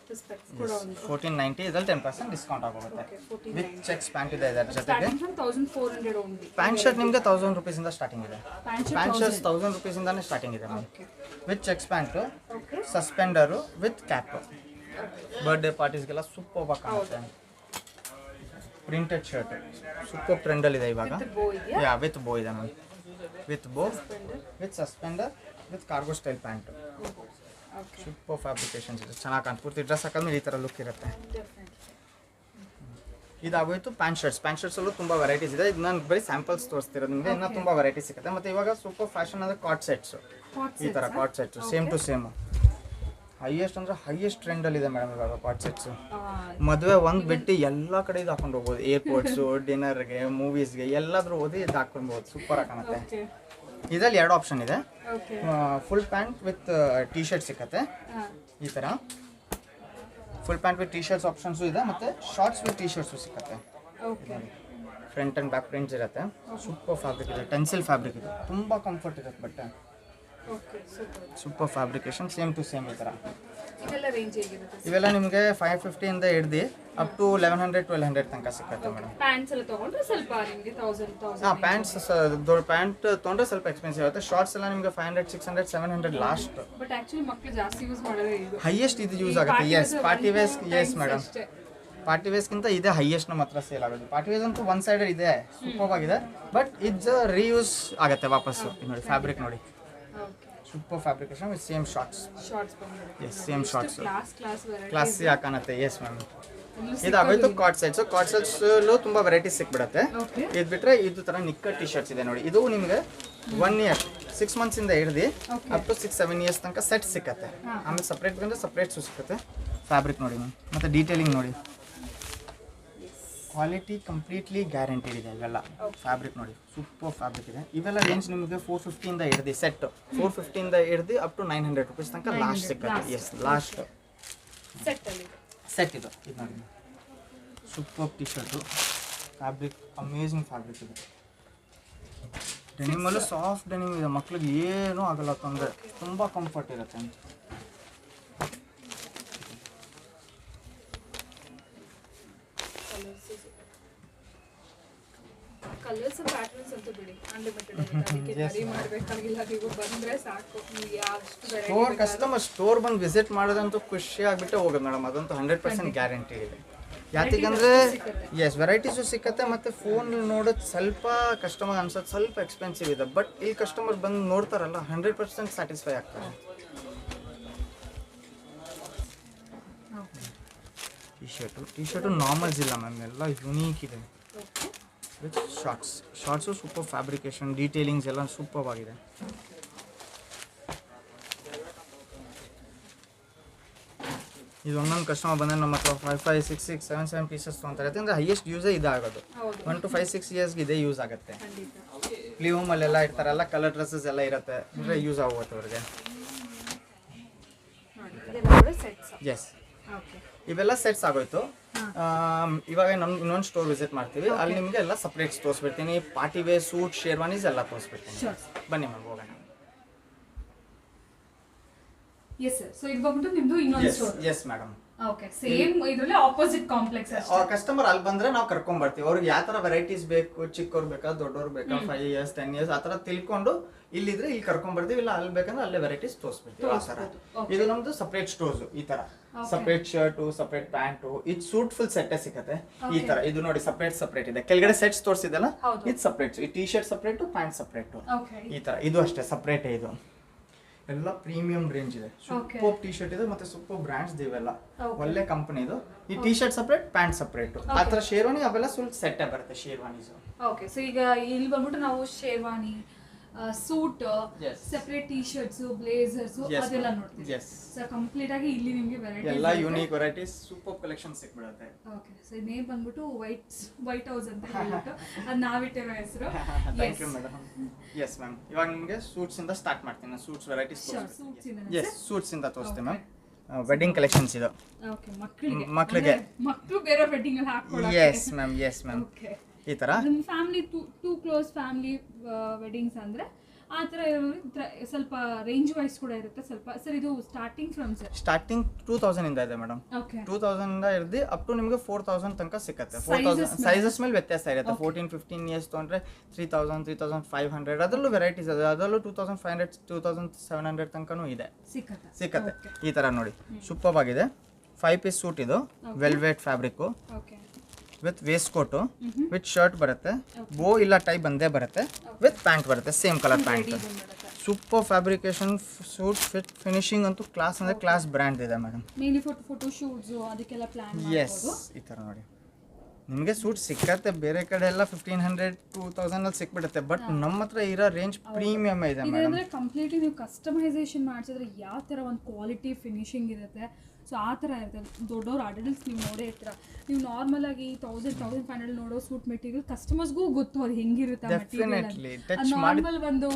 1490, ಇದರಲ್ಲಿ 10% ಡಿಸ್ಕೌಂಟ್ ಆಗೋಗುತ್ತೆ. ವಿತ್ ಚೆಕ್ಸ್ ಪ್ಯಾಂಟ್ ಇದೆ ಇದರ ಜೊತೆಗೆ. 1400 ಓನ್ಲಿ. ಪ್ಯಾಂಟ್ ಶರ್ಟ್ ನಿಮಗೆ 1000 ರುಪೀಸಿಂದ ಸ್ಟಾರ್ಟಿಂಗ್ ಇದೆ. ಪ್ಯಾಂಟ್ ಶರ್ಟ್ಸ್ 1000 ರುಪೀಸಿಂದಾನೇ ಸ್ಟಾರ್ಟಿಂಗ್ ಇದೆ ma'am. With checks pant, okay suspender with cap. Birthday ಪಾರ್ಟೀಸ್ಗೆಲ್ಲ ಸೂಪರ್ ಆಗಿ ಕಾಣುತ್ತೆ. ಪ್ರಿಂಟೆಡ್ ಶರ್ಟ್ ಸೂಪರ್ ಟ್ರೆಂಡಲ್ಲಿದೆ ಇವಾಗ. ಬೋ ಇದೆಯಾ? ಯಾ, ವಿತ್ ಬೋ ಇದೆ ಮ್ಯಾಮ್. ವಿತ್ ಬೋ, with suspender, with cargo style pant. Okay super fabrications ಇದೆ, ಚೆನ್ನಾಗಿ ಕಾಣುತ್ತೆ. ಪೂರ್ತಿ ಡ್ರೆಸ್ ಹಾಕಿದ್ಮೇಲೆ ಈ ಥರ ಲುಕ್ ಇರುತ್ತೆ. ಡೆಫಿನೆಟ್ಲಿ. ಇದಾಗೋಯ್ತು ಪ್ಯಾಂಟ್ ಶರ್ಟ್ಸಲ್ಲೂ ತುಂಬ ವೆರೈಟೀಸ್ ಇದೆ. ಇದು ನಾನು ಬರೀ ಸ್ಯಾಂಪಲ್ಸ್ ತೋರಿಸ್ತಿರೋದು ನಿಮಗೆ. ಇನ್ನೂ ತುಂಬ ವೆರೈಟಿ ಸಿಗುತ್ತೆ. ಮತ್ತು ಇವಾಗ ಸೂಪರ್ ಫ್ಯಾಷನ್ ಅಂದರೆ ಕಾಟ್ ಸೆಟ್ಸು. ಈ ಥರ cot sets same to same. Highest ಅಂದರೆ ಹೈಯೆಸ್ಟ್ ಟ್ರೆಂಡಲ್ಲಿದೆ ಮೇಡಮ್ ಇವಾಗ ಕಾಟ್ ಸೆಟ್ಸು. ಮದುವೆ ಒಂದು ಬಿಟ್ಟು ಎಲ್ಲ ಕಡೆ ಇದು ಹಾಕೊಂಡು ಹೋಗ್ಬೋದು. ಏರ್ಪೋರ್ಟ್ಸು, ಡಿನ್ನರ್ಗೆ, ಮೂವೀಸ್ಗೆ ಎಲ್ಲಾದರೂ ಓದಿ ಇದು ಹಾಕ್ಕೊಬೋದು. ಸೂಪರಾಗಿ ಕಾಣುತ್ತೆ. ಓಕೆ ಇದರಲ್ಲಿ 2 ಆಪ್ಷನ್ ಇದೆ. Okay full pant with T shirt ಸಿಕ್ಕತ್ತೆ ಈ ಥರ. Full pant with T shirts options ಇದೆ, ಮತ್ತು ಶಾರ್ಟ್ಸ್ ವಿತ್ ಟಿ ಶರ್ಟ್ಸು ಸಿಕ್ಕತ್ತೆ. Okay front and back prints ಇರುತ್ತೆ. ಸೂಪರ್ ಫ್ಯಾಬ್ರಿಕ್ ಇದೆ, ಟೆನ್ಸಿಲ್ ಫ್ಯಾಬ್ರಿಕ್ ಇದೆ. ತುಂಬ ಕಂಫರ್ಟ್ ಇರುತ್ತೆ ಬಟ್ಟೆ. Okay super. Super fabrication same to same ಈ ಥರ. ಇದೆಲ್ಲ ರೇಂಜ್ ಹೇಗಿರುತ್ತೆ? ಇವೆಲ್ಲ ನಿಮಗೆ 550ಇಂದ ಹಿಡ್ದು ಅಪ್ ಟು 1100-1200 ತನಕ ಸಿಕ್ಕತ್ತೆ ಮೇಡಮ್. ಪ್ಯಾಂಟ್ಸ್ ಎಲ್ಲ ತೊಗೊಂಡ್ರೆ ಸ್ವಲ್ಪ ನಿಮಗೆ 1000 ಹಾಂ, ಪ್ಯಾಂಟ್ಸ್ ದೊಡ್ಡ ಪ್ಯಾಂಟ್ ತೊಗೊಂಡ್ರೆ ಸ್ವಲ್ಪ ಎಕ್ಸ್ಪೆನ್ಸಿವ್ ಆಗುತ್ತೆ. ಶಾರ್ಟ್ಸ್ ಎಲ್ಲ ನಿಮಗೆ 500-600-700 ಲಾಸ್ಟ್. ಬಟ್ ಆಕ್ಚುಲಿ ಮಕ್ಕಳು ಜಾಸ್ತಿ ಯೂಸ್ ಮಾಡೋದೇ ಇದು. ಹೈಯೆಸ್ಟ್ ಇದು ಯೂಸ್ ಆಗುತ್ತೆ. Yes party wears. Yes madam, party ವೇಸ್ಗಿಂತ ಇದೇ ಹೈಯೆಸ್ಟ್ ನಮ್ಮ ಹತ್ರ ಸೇಲ್ ಆಗೋದು. ಪಾರ್ಟಿ ವೇಸ್ ಅಂತೂ ಒನ್ ಸೈಡೆಡ್ ಇದೆ, ಸೂಪರ್ ಆಗಿದೆ, ಬಟ್ ಇಟ್ಸ್ ರೀಯೂಸ್ ಆಗುತ್ತೆ ವಾಪಸ್ಸು. ನೋಡಿ ಫ್ಯಾಬ್ರಿಕ್ ನೋಡಿ, super fabrication with same shorts. Yes, same shorts classy ಕಾಣುತ್ತೆ. ಎಸ್ ಮ್ಯಾಮ್, ಇದಾಗೋಯ್ತು ಕಾರ್ಡ್ ಸೈಡ್ಸು. ಕಾರ್ಡ್ ಸೈಡ್ಸಲ್ಲೂ ತುಂಬ ವೆರೈಟೀಸ್ ಸಿಕ್ಬಿಡುತ್ತೆ. ಇದು ಬಿಟ್ಟರೆ ಇದು ಥರ ನಿಕ್ಕರ್ ಟಿ ಶರ್ಟ್ಸ್ ಇದೆ ನೋಡಿ. ಇದು ನಿಮಗೆ 1 year 6 months ಇಂದ ಹಿಡಿದು ಅಪ್ ಟು 6-7 years ತನಕ ಸೆಟ್ ಸಿಕ್ಕತ್ತೆ. ಆಮೇಲೆ ಸಪ್ರೇಟ್ ಬಂದರೆ ಸಪ್ರೇಟ್ಸು ಸಿಕ್ಕತ್ತೆ. ಫ್ಯಾಬ್ರಿಕ್ ನೋಡಿ ಮ್ಯಾಮ್, ಮತ್ತು ಡೀಟೇಲಿಂಗ್ ನೋಡಿ, ಕ್ವಾಲಿಟಿ ಕಂಪ್ಲೀಟ್ಲಿ ಗ್ಯಾರಂಟಿಡ್ ಇದೆ ಇವೆಲ್ಲ. ಫ್ಯಾಬ್ರಿಕ್ ನೋಡಿ, ಸೂಪರ್ ಫ್ಯಾಬ್ರಿಕ್ ಇದೆ. ಇವೆಲ್ಲ ರೇಂಜ್ ನಿಮಗೆ 450 ಇಂದ ಹಿಡಿದು ಸೆಟ್ 450 ಇಂದ ಹಿಡಿದು ಅಪ್ ಟು 900 rupees ತನಕ ಲಾಸ್ಟ್ ಸಿಕ್ಕತ್ತೆ. ಎಸ್, ಲಾಸ್ಟ್ ಸೆಟ್ ಇದು. ಇದು ನೋಡಿ, super T shirt, fabric amazing fabric ಇದೆ. ಡೆನಿಮಲ್ಲೂ ಸಾಫ್ಟ್ ಡೆನಿಮ್ ಇದೆ, ಮಕ್ಳಿಗೆ ಏನೂ ಆಗಲ್ಲ, ತೊಂದರೆ, ತುಂಬ ಕಂಫರ್ಟ್ ಇರುತ್ತೆ. ಕಲರ್ಸ್ ಪ್ಯಾಟರ್ನ್ಸ್ ಅಂತೂ ಬಿಡಿ ಅನ್ಲಿಮಿಟೆಡ್ ಇದೆ. ಅದಕ್ಕೆ ರೆಡಿ ಮಾಡಬೇಕಾಗಿಲ್ಲ, ನೀವು ಬಂದರೆ ಸಾಕು. ಸ್ಟೋರ್ ಕಸ್ಟಮರ್ ಸ್ಟೋರ್ ಬಂದು ವಿಸಿಟ್ ಮಾಡೋದಂತೂ ಖುಷಿ ಆಗಿಬಿಟ್ಟೆ ಹೋಗೋದು ಮೇಡಮ್, ಅದಂತೂ 100% ಗ್ಯಾರಂಟಿ ಇದೆ. ಯಾಕೆಂದರೆ ಎಸ್, ವೆರೈಟೀಸು ಸಿಕ್ಕತ್ತೆ. ಮತ್ತು ಫೋನ್ ನೋಡೋದು ಸ್ವಲ್ಪ ಕಸ್ಟಮರ್ ಅನ್ಸೋದು ಸ್ವಲ್ಪ ಎಕ್ಸ್ಪೆನ್ಸಿವ್ ಇದೆ, ಬಟ್ ಇಲ್ಲಿ ಕಸ್ಟಮರ್ ಬಂದು ನೋಡ್ತಾರಲ್ಲ 100% ಸ್ಯಾಟಿಸ್ಫೈ ಆಗ್ತಾರೆ. ಟಿ ಶರ್ಟು ನಾರ್ಮಲ್ಸ್ ಇಲ್ಲ ಮ್ಯಾಮ್, ಎಲ್ಲ ಯುನೀಕ್ ಇದೆ with shorts super fabrication, detailings ಎಲ್ಲ ಸೂಪರ್ ಆಗಿದೆ. ಇದು ಒಂದೊಂದು ಕಸ್ಟಮರ್ ಬಂದರೆ ನಮ್ಮ ಹತ್ರ 5, 6, 7 ಪೀಸಸ್ ತೊಗೊತಾರೆ. ಯಾಕಂದರೆ ಹೈಯೆಸ್ಟ್ ಯೂಸೇ ಇದಾಗೋದು. 1 to 5, 6 yearsಗೆ ಇದೇ ಯೂಸ್ ಆಗುತ್ತೆ. ಪ್ಲೀವೂಮಲ್ಲೆಲ್ಲ ಇರ್ತಾರಲ್ಲ, ಕಲರ್ ಡ್ರೆಸ್ಸಸ್ ಎಲ್ಲ ಇರುತ್ತೆ, ಅಂದರೆ ಯೂಸ್ ಆಗುತ್ತೆ ಅವ್ರಿಗೆ. ಎಸ್, ಇವೆಲ್ಲ ಸೆಟ್ಸ್ ಆಗೋಯ್ತು. ಇವಾಗ ನಮ್ಮ ಇನ್ನೊಂದು ಸ್ಟೋರ್ ವಿಸಿಟ್ ಮಾಡ್ತೀವಿ, ಅಲ್ಲಿ ನಿಮಗೆ ಎಲ್ಲ ಸಪ್ರೇಟ್ಸ್ ತೋರಿಸ್ಬಿಡ್ತೀನಿ. ಪಾರ್ಟಿ ವೇರ್, ಸೂಟ್, ಶೇರ್ವಾನೀಸ್ ಎಲ್ಲ ತೋರಿಸ್ಬಿಡ್ತೀನಿ. ಬನ್ನಿ ಮ್ಯಾಮ್, ಹೋಗೋಣ. ಎಸ್ ಸರ್, ಸೊ ಇದು ಬಂದ್ಬಿಟ್ಟು ನಿಮ್ಮದು ಇನ್ನೊಂದು store. Yes madam. Okay, same ಇದರಲ್ಲಿ ಆಪೋಸಿಟ್ ಕಾಂಪ್ಲೆಕ್ಸ್ ಅಷ್ಟೇ. ಕಸ್ಟಮರ್ ಅಲ್ಲಿ ಬಂದ್ರೆ ನಾವು ಕರ್ಕೊಂಡ್ ಬರ್ತೀವಿ. ಅವ್ರಿಗೆ ಯಾವ ತರ ವೆರೈಟೀಸ್ ಬೇಕು, ಚಿಕ್ಕವ್ರು ಬೇಕಾ, ದೊಡ್ಡವ್ರು ಬೇಕಾ, 5 years 10 years ಆ ತರ ತಿಳ್ಕೊಂಡು ಇಲ್ಲಿದ್ರೆ ಇಲ್ಲಿ ಕರ್ಕೊಂಡ್ ಬರ್ತೀವಿ. ಇಲ್ಲ ಅಲ್ಲಿ ಬೇಕಂದ್ರೆ ಅಲ್ಲೇ ವೆರೈಟೀಸ್ ತೋರಿಸ್ಬಿಡ್ತೀವಿ. ಆ ತರ ಇದು ನಮ್ದು ಸಪ್ರೇಟ್ ಸ್ಟೋರ್ಸ್. ಈ ತರ ಸಪ್ರೇಟ್ ಶರ್ಟು, ಸಪ್ರೇಟ್ ಪ್ಯಾಂಟು, ಇದು ಸೂಟ್ ಫುಲ್ ಸೆಟ್ ಸಿಗುತ್ತೆ. ಈ ತರ ಇದು ನೋಡಿ, ಸಪ್ರೇಟ್ ಇದೆ. ಕೆಳಗಡೆ ಸೆಟ್ಸ್ ತೋರಿಸಿದಲ್ಲ, ಇದು ಸಪ್ರೇಟ್. ಈ T shirt separate, pant separate. ಈ ತರ ಇದು ಅಷ್ಟೇ ಸಪ್ರೇಟ್. ಇದು ಎಲ್ಲ ಪ್ರೀಮಿಯಂ ರೇಂಜ್ ಇದೆ. ಸೂಪರ್ ಟಿ ಶರ್ಟ್ ಇದೆ, ಮತ್ತೆ ಸೂಪರ್ ಬ್ರ್ಯಾಂಡ್ಸ್ ಇವೆಲ್ಲ ಒಳ್ಳೆ ಕಂಪನಿ ಇದು. ಈ T shirt separate, pant separate. ಆ ತರ ಶೇರ್ವಾನಿ ಅವೆಲ್ಲ ಸ್ವಲ್ಪ ಸೆಟ್ ಬರುತ್ತೆ ಶೇರ್ವಾನೀಸ್. ಓಕೆ, ಸೊ ಈಗ ಇಲ್ಲಿ ಬಂದ್ಬಿಟ್ಟು ನಾವು sherwani, suit, separate T shirts, blazers ಅದೆಲ್ಲ ನೋಡ್ತೀವಿ. ಸೊ ಕಂಪ್ಲೀಟ್ ಆಗಿ ಇಲ್ಲಿ ನಿಮಗೆ ವೆರೈಟಿ ಎಲ್ಲ ಯೂನಿಕ್ ವೆರೈಟೀಸ್, ಸೂಪರ್ ಕಲೆಕ್ಷನ್ ಸಿಕ್ಬಿಡುತ್ತೆ. ಓಕೆ, ಸೊ ನೇಮ್ ಬಂದ್ಬಿಟ್ಟು ವೈಟ್ ಹೌಸ್ ಅಂತ ಹೇಳ್ಬಿಟ್ಟು ಅದು ನಾವಿಟ್ಟಿರೋ ಹೆಸರು. Thank you madam. Yes ma'am, ಇವಾಗ ನಿಮಗೆ ಸೂಟ್ಸ್ ಇಂದ ಸ್ಟಾರ್ಟ್ ಮಾಡ್ತೀನಿ. ನಾನು ಸೂಟ್ಸ್ ವೆರೈಟೀಸ್ ತೋರಿಸ್ತೀನಿ. ಎಸ್, ಸೂಟ್ಸ್ ಇಂದ ತೋರಿಸ್ತೀನಿ ಮ್ಯಾಮ್. ವೆಡ್ಡಿಂಗ್ ಕಲೆಕ್ಷನ್ಸ್ ಇದು. ಓಕೆ, ಮಕ್ಕಳಿಗೆ ಮಕ್ಕಳು ಬೇರೆ ವೆಡ್ಡಿಂಗ್ ಅಲ್ಲಿ ಹಾಕೊಳ್ಳೋಕೆ. Yes ma'am, yes ma'am. ಈ ತರ family two close family weddings ಅಂದ್ರೆ ಆ ಥರ ಸ್ವಲ್ಪ ರೇಂಜ್ ವೈಸ್ ಕೂಡ ಇರುತ್ತೆ ಸ್ವಲ್ಪ. ಸರ್ ಇದು ಸ್ಟಾರ್ಟಿಂಗ್ ಫ್ರಮ್ ಸರ್ ಸ್ಟಾರ್ಟಿಂಗ್ 2000 ಇಂದ ಇದೆ ಮೇಡಮ್. 2000 ಇಂದ ಹಿಡಿದು ಅಪ್ ಟು ನಿಮಗೆ 4000 ತನಕ ಸಿಕ್ಕತ್ತೆ. 4000 ಸೈಜಸ್ ಮೇಲೆ ವ್ಯತ್ಯಾಸ ಇರುತ್ತೆ. 14-15 years ತೊಗೊಂಡ್ರೆ 3000, 3500 ಅದರಲ್ಲೂ ವೆರೈಟೀಸ್ ಇದೆ. ಅದರಲ್ಲೂ 2500, 2700 ತನಕನೂ ಇದೆ, ಸಿಕ್ಕತ್ತೆ. ಈ ತರ ನೋಡಿ, ಸೂಪರ್ ಆಗಿದೆ. 5 piece ಸೂಟ್ ಇದು, velvet fabric with waist coat, with shirt ಬರುತ್ತೆ, ಬೋ ಇಲ್ಲ ಟೈ ಬಂದೇ ಬರುತ್ತೆ, ವಿತ್ ಪ್ಯಾಂಟ್ ಬರುತ್ತೆ, same colour pant. Super fabrication suit, fit finishing ಅಂತೂ ಕ್ಲಾಸ್ ಅಂದ್ರೆ ಕ್ಲಾಸ್ ಬ್ರ್ಯಾಂಡ್ ಇದೆ ಮೇಡಮ್. ಮೇನ್ಲಿ ಫೋಟೋ ಶೂಟ್ಸ್ ಅದಕ್ಕೆಲ್ಲ ಪ್ಲಾನ್ ಮಾಡ್ಬೋದು. ಎಸ್, ಈ ತರ ನೋಡಿ ನಿಮಗೆ ಸೂಟ್ ಸಿಕ್ಕತ್ತೆ. ಬೇರೆ ಕಡೆ ಎಲ್ಲ 1500, 2000 ಅಲ್ಲಿ ಸಿಕ್ಬಿಡುತ್ತೆ, ಬಟ್ ನಮ್ಮ ಹತ್ರ ಇರೋ ರೇಂಜ್ ಪ್ರೀಮಿಯಮ್ ಇದೆ ಮೇಡಮ್. ಕಂಪ್ಲೀಟ್ಲಿ ನೀವು ಕಸ್ಟಮೈಸೇಷನ್ ಮಾಡಿಸಿದ್ರೆ ಯಾವ ಥರ ಒಂದು ಕ್ವಾಲಿಟಿ ಫಿನಿಶಿಂಗ್ ಇರುತ್ತೆ, ಸೊ ಆ ಥರ ಇರುತ್ತೆ. ದೊಡ್ಡವ್ರು ಅಡಲ್ಟ್ಸ್ ನೀವು ನೋಡೇ ಇರ್ತೀರ. ನೀವು ನಾರ್ಮಲ್ ಆಗಿ 1500 ನೋಡೋ ಸೂಟ್ ಮೆಟೀರಿಯಲ್ ಕಸ್ಟಮರ್ಸ್ಗೂ ಗೊತ್ತು ಅದು ಹೆಂಗಿರುತ್ತೆ. ನಾರ್ಮಲ್ ಒಂದು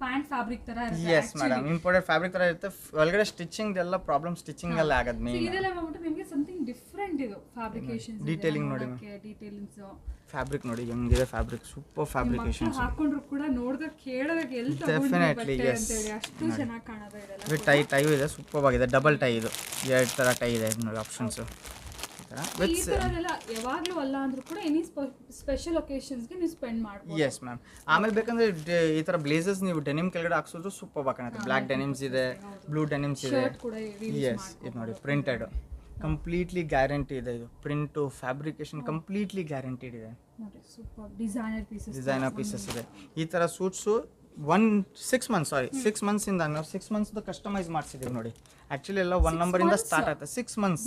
ಪ್ಯಾಂಟ್ ಫ್ಯಾಬ್ರಿಕ್ ತರ ಇರುತ್ತೆ. ಎಸ್ ಮೇಡಮ್, ಇಂಪೋರ್ಟೆಡ್ ಫ್ಯಾಬ್ರಿಕ್ ತರ ಇರುತ್ತೆ. ಒಳಗಡೆ ಸ್ಟಿಚಿಂಗ್ ಎಲ್ಲ ಪ್ರಾಬ್ಲಮ್ ಸ್ಟಿಚಿಂಗ್ ಎಲ್ಲ ಆಗೋದು ಮೇನ್. ಇದೆಲ್ಲ ಮಾಡ್ಬಿಟ್ಟು ನಿಮಗೆ ಸಮಥಿಂಗ್ ಡಿಫರೆಂಟ್ ಇದು ಫ್ಯಾಬ್ರಿಕೇಶನ್. ಡೀಟೇಲಿಂಗ್ ನೋಡಿ, ಡೀಟೇಲಿಂಗ್ಸ್ ಫ್ಯಾಬ್ರಿಕ್ ನೋಡಿ ಹೆಂಗಿದೆ. Fabric super fabrication. ಹಾಕೊಂಡ್ರು ಕೂಡ ನೋಡಿದ್ರೆ ಕೇಳೋದಾಗ ಎಲ್ಲಿ ಡೆಫಿನೆಟ್ಲಿ. ಎಸ್, ಅಷ್ಟು ಚೆನ್ನಾಗಿ ಕಾಣೋದು ಇದೆಲ್ಲ. ವಿತ್ ಟೈ ಇದೆ, ಸೂಪರ್ ಆಗಿದೆ. ಡಬಲ್ ಟೈ ಇದು, 2 ತರ ಟೈ ಇದೆ ನೋಡಿ ಆಪ್ಷನ್ಸ್. ಈ ಥರದೆಲ್ಲ ಯಾವಾಗಲೂ ಅಲ್ಲ ಅಂದ್ರೂ ಕೂಡ ಎನಿ ಸ್ಪೆಷಲ್ ಒಕೇಶನ್ಸ್ಗೆ ನೀವು ಸ್ಪೆಂಡ್ ಮಾಡ್ಬೋದು. Yes ma'am. ಆಮೇಲೆ ಬೇಕಂದ್ರೆ ಈ ಥರ ಬ್ಲೇಸರ್ಸ್ ನೀವು ಡೆನಿಮ್ ಕೆಳಗಡೆ ಹಾಕ್ಸೋದು ಸೂಪರ್ ಕಾಣುತ್ತೆ. ಬ್ಲ್ಯಾಕ್ ಡೆನಿಮ್ಸ್ ಇದೆ, ಬ್ಲೂ ಡೆನಿಮ್ಸ್ ಇದೆ. ಎಸ್, ಇದು ನೋಡಿ ಪ್ರಿಂಟೆಡ್ ಕಂಪ್ಲೀಟ್ಲಿ ಗ್ಯಾರಂಟಿ ಇದೆ ಇದು. ಪ್ರಿಂಟು ಫ್ಯಾಬ್ರಿಕೇಶನ್ ಕಂಪ್ಲೀಟ್ಲಿ ಗ್ಯಾರಂಟಿಡ್ ಇದೆ. ನೋಡಿ super designer pieces. Designer pieces ಇದೆ. ಈ ಥರ ಸೂಟ್ಸು 6 ಮಂತ್ಸ್ ಇಂದ ನಾವು 6 ಮಂತ್ಸ್ ಕಸ್ಟಮೈಸ್ ಮಾಡಿಸಿದೀವಿ ನೋಡಿ. ಆಕ್ಚುಲಿ ಎಲ್ಲ 1 ನಂಬರಿಂದ ಸ್ಟಾರ್ಟ್ ಆಗುತ್ತೆ. 6 months